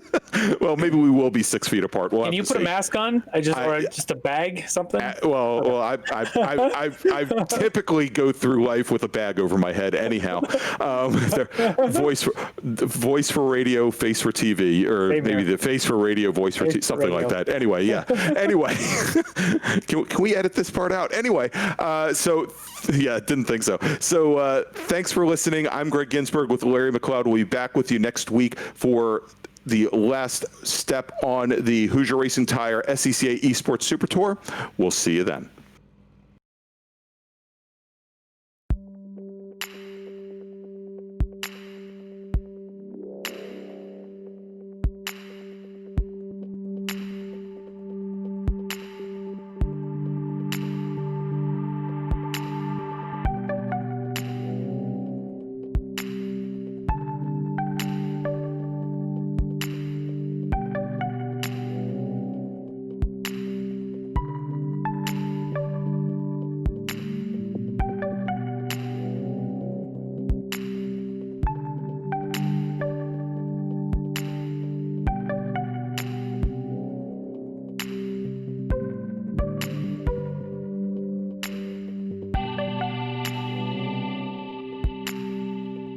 Well, maybe we will be 6 feet apart. Can
you put a mask on? Or just a bag, something?
I typically go through life with a bag over my head. Anyhow, voice for radio, face for TV, or maybe the face for radio, voice for TV, something like that. Anyway, yeah. Anyway, can we edit this part out? Anyway, so. Yeah, didn't think so. So thanks for listening. I'm Greg Ginsburg with Larry McLeod. We'll be back with you next week for the last step on the Hoosier Racing Tire SCCA eSports Super Tour. We'll see you then.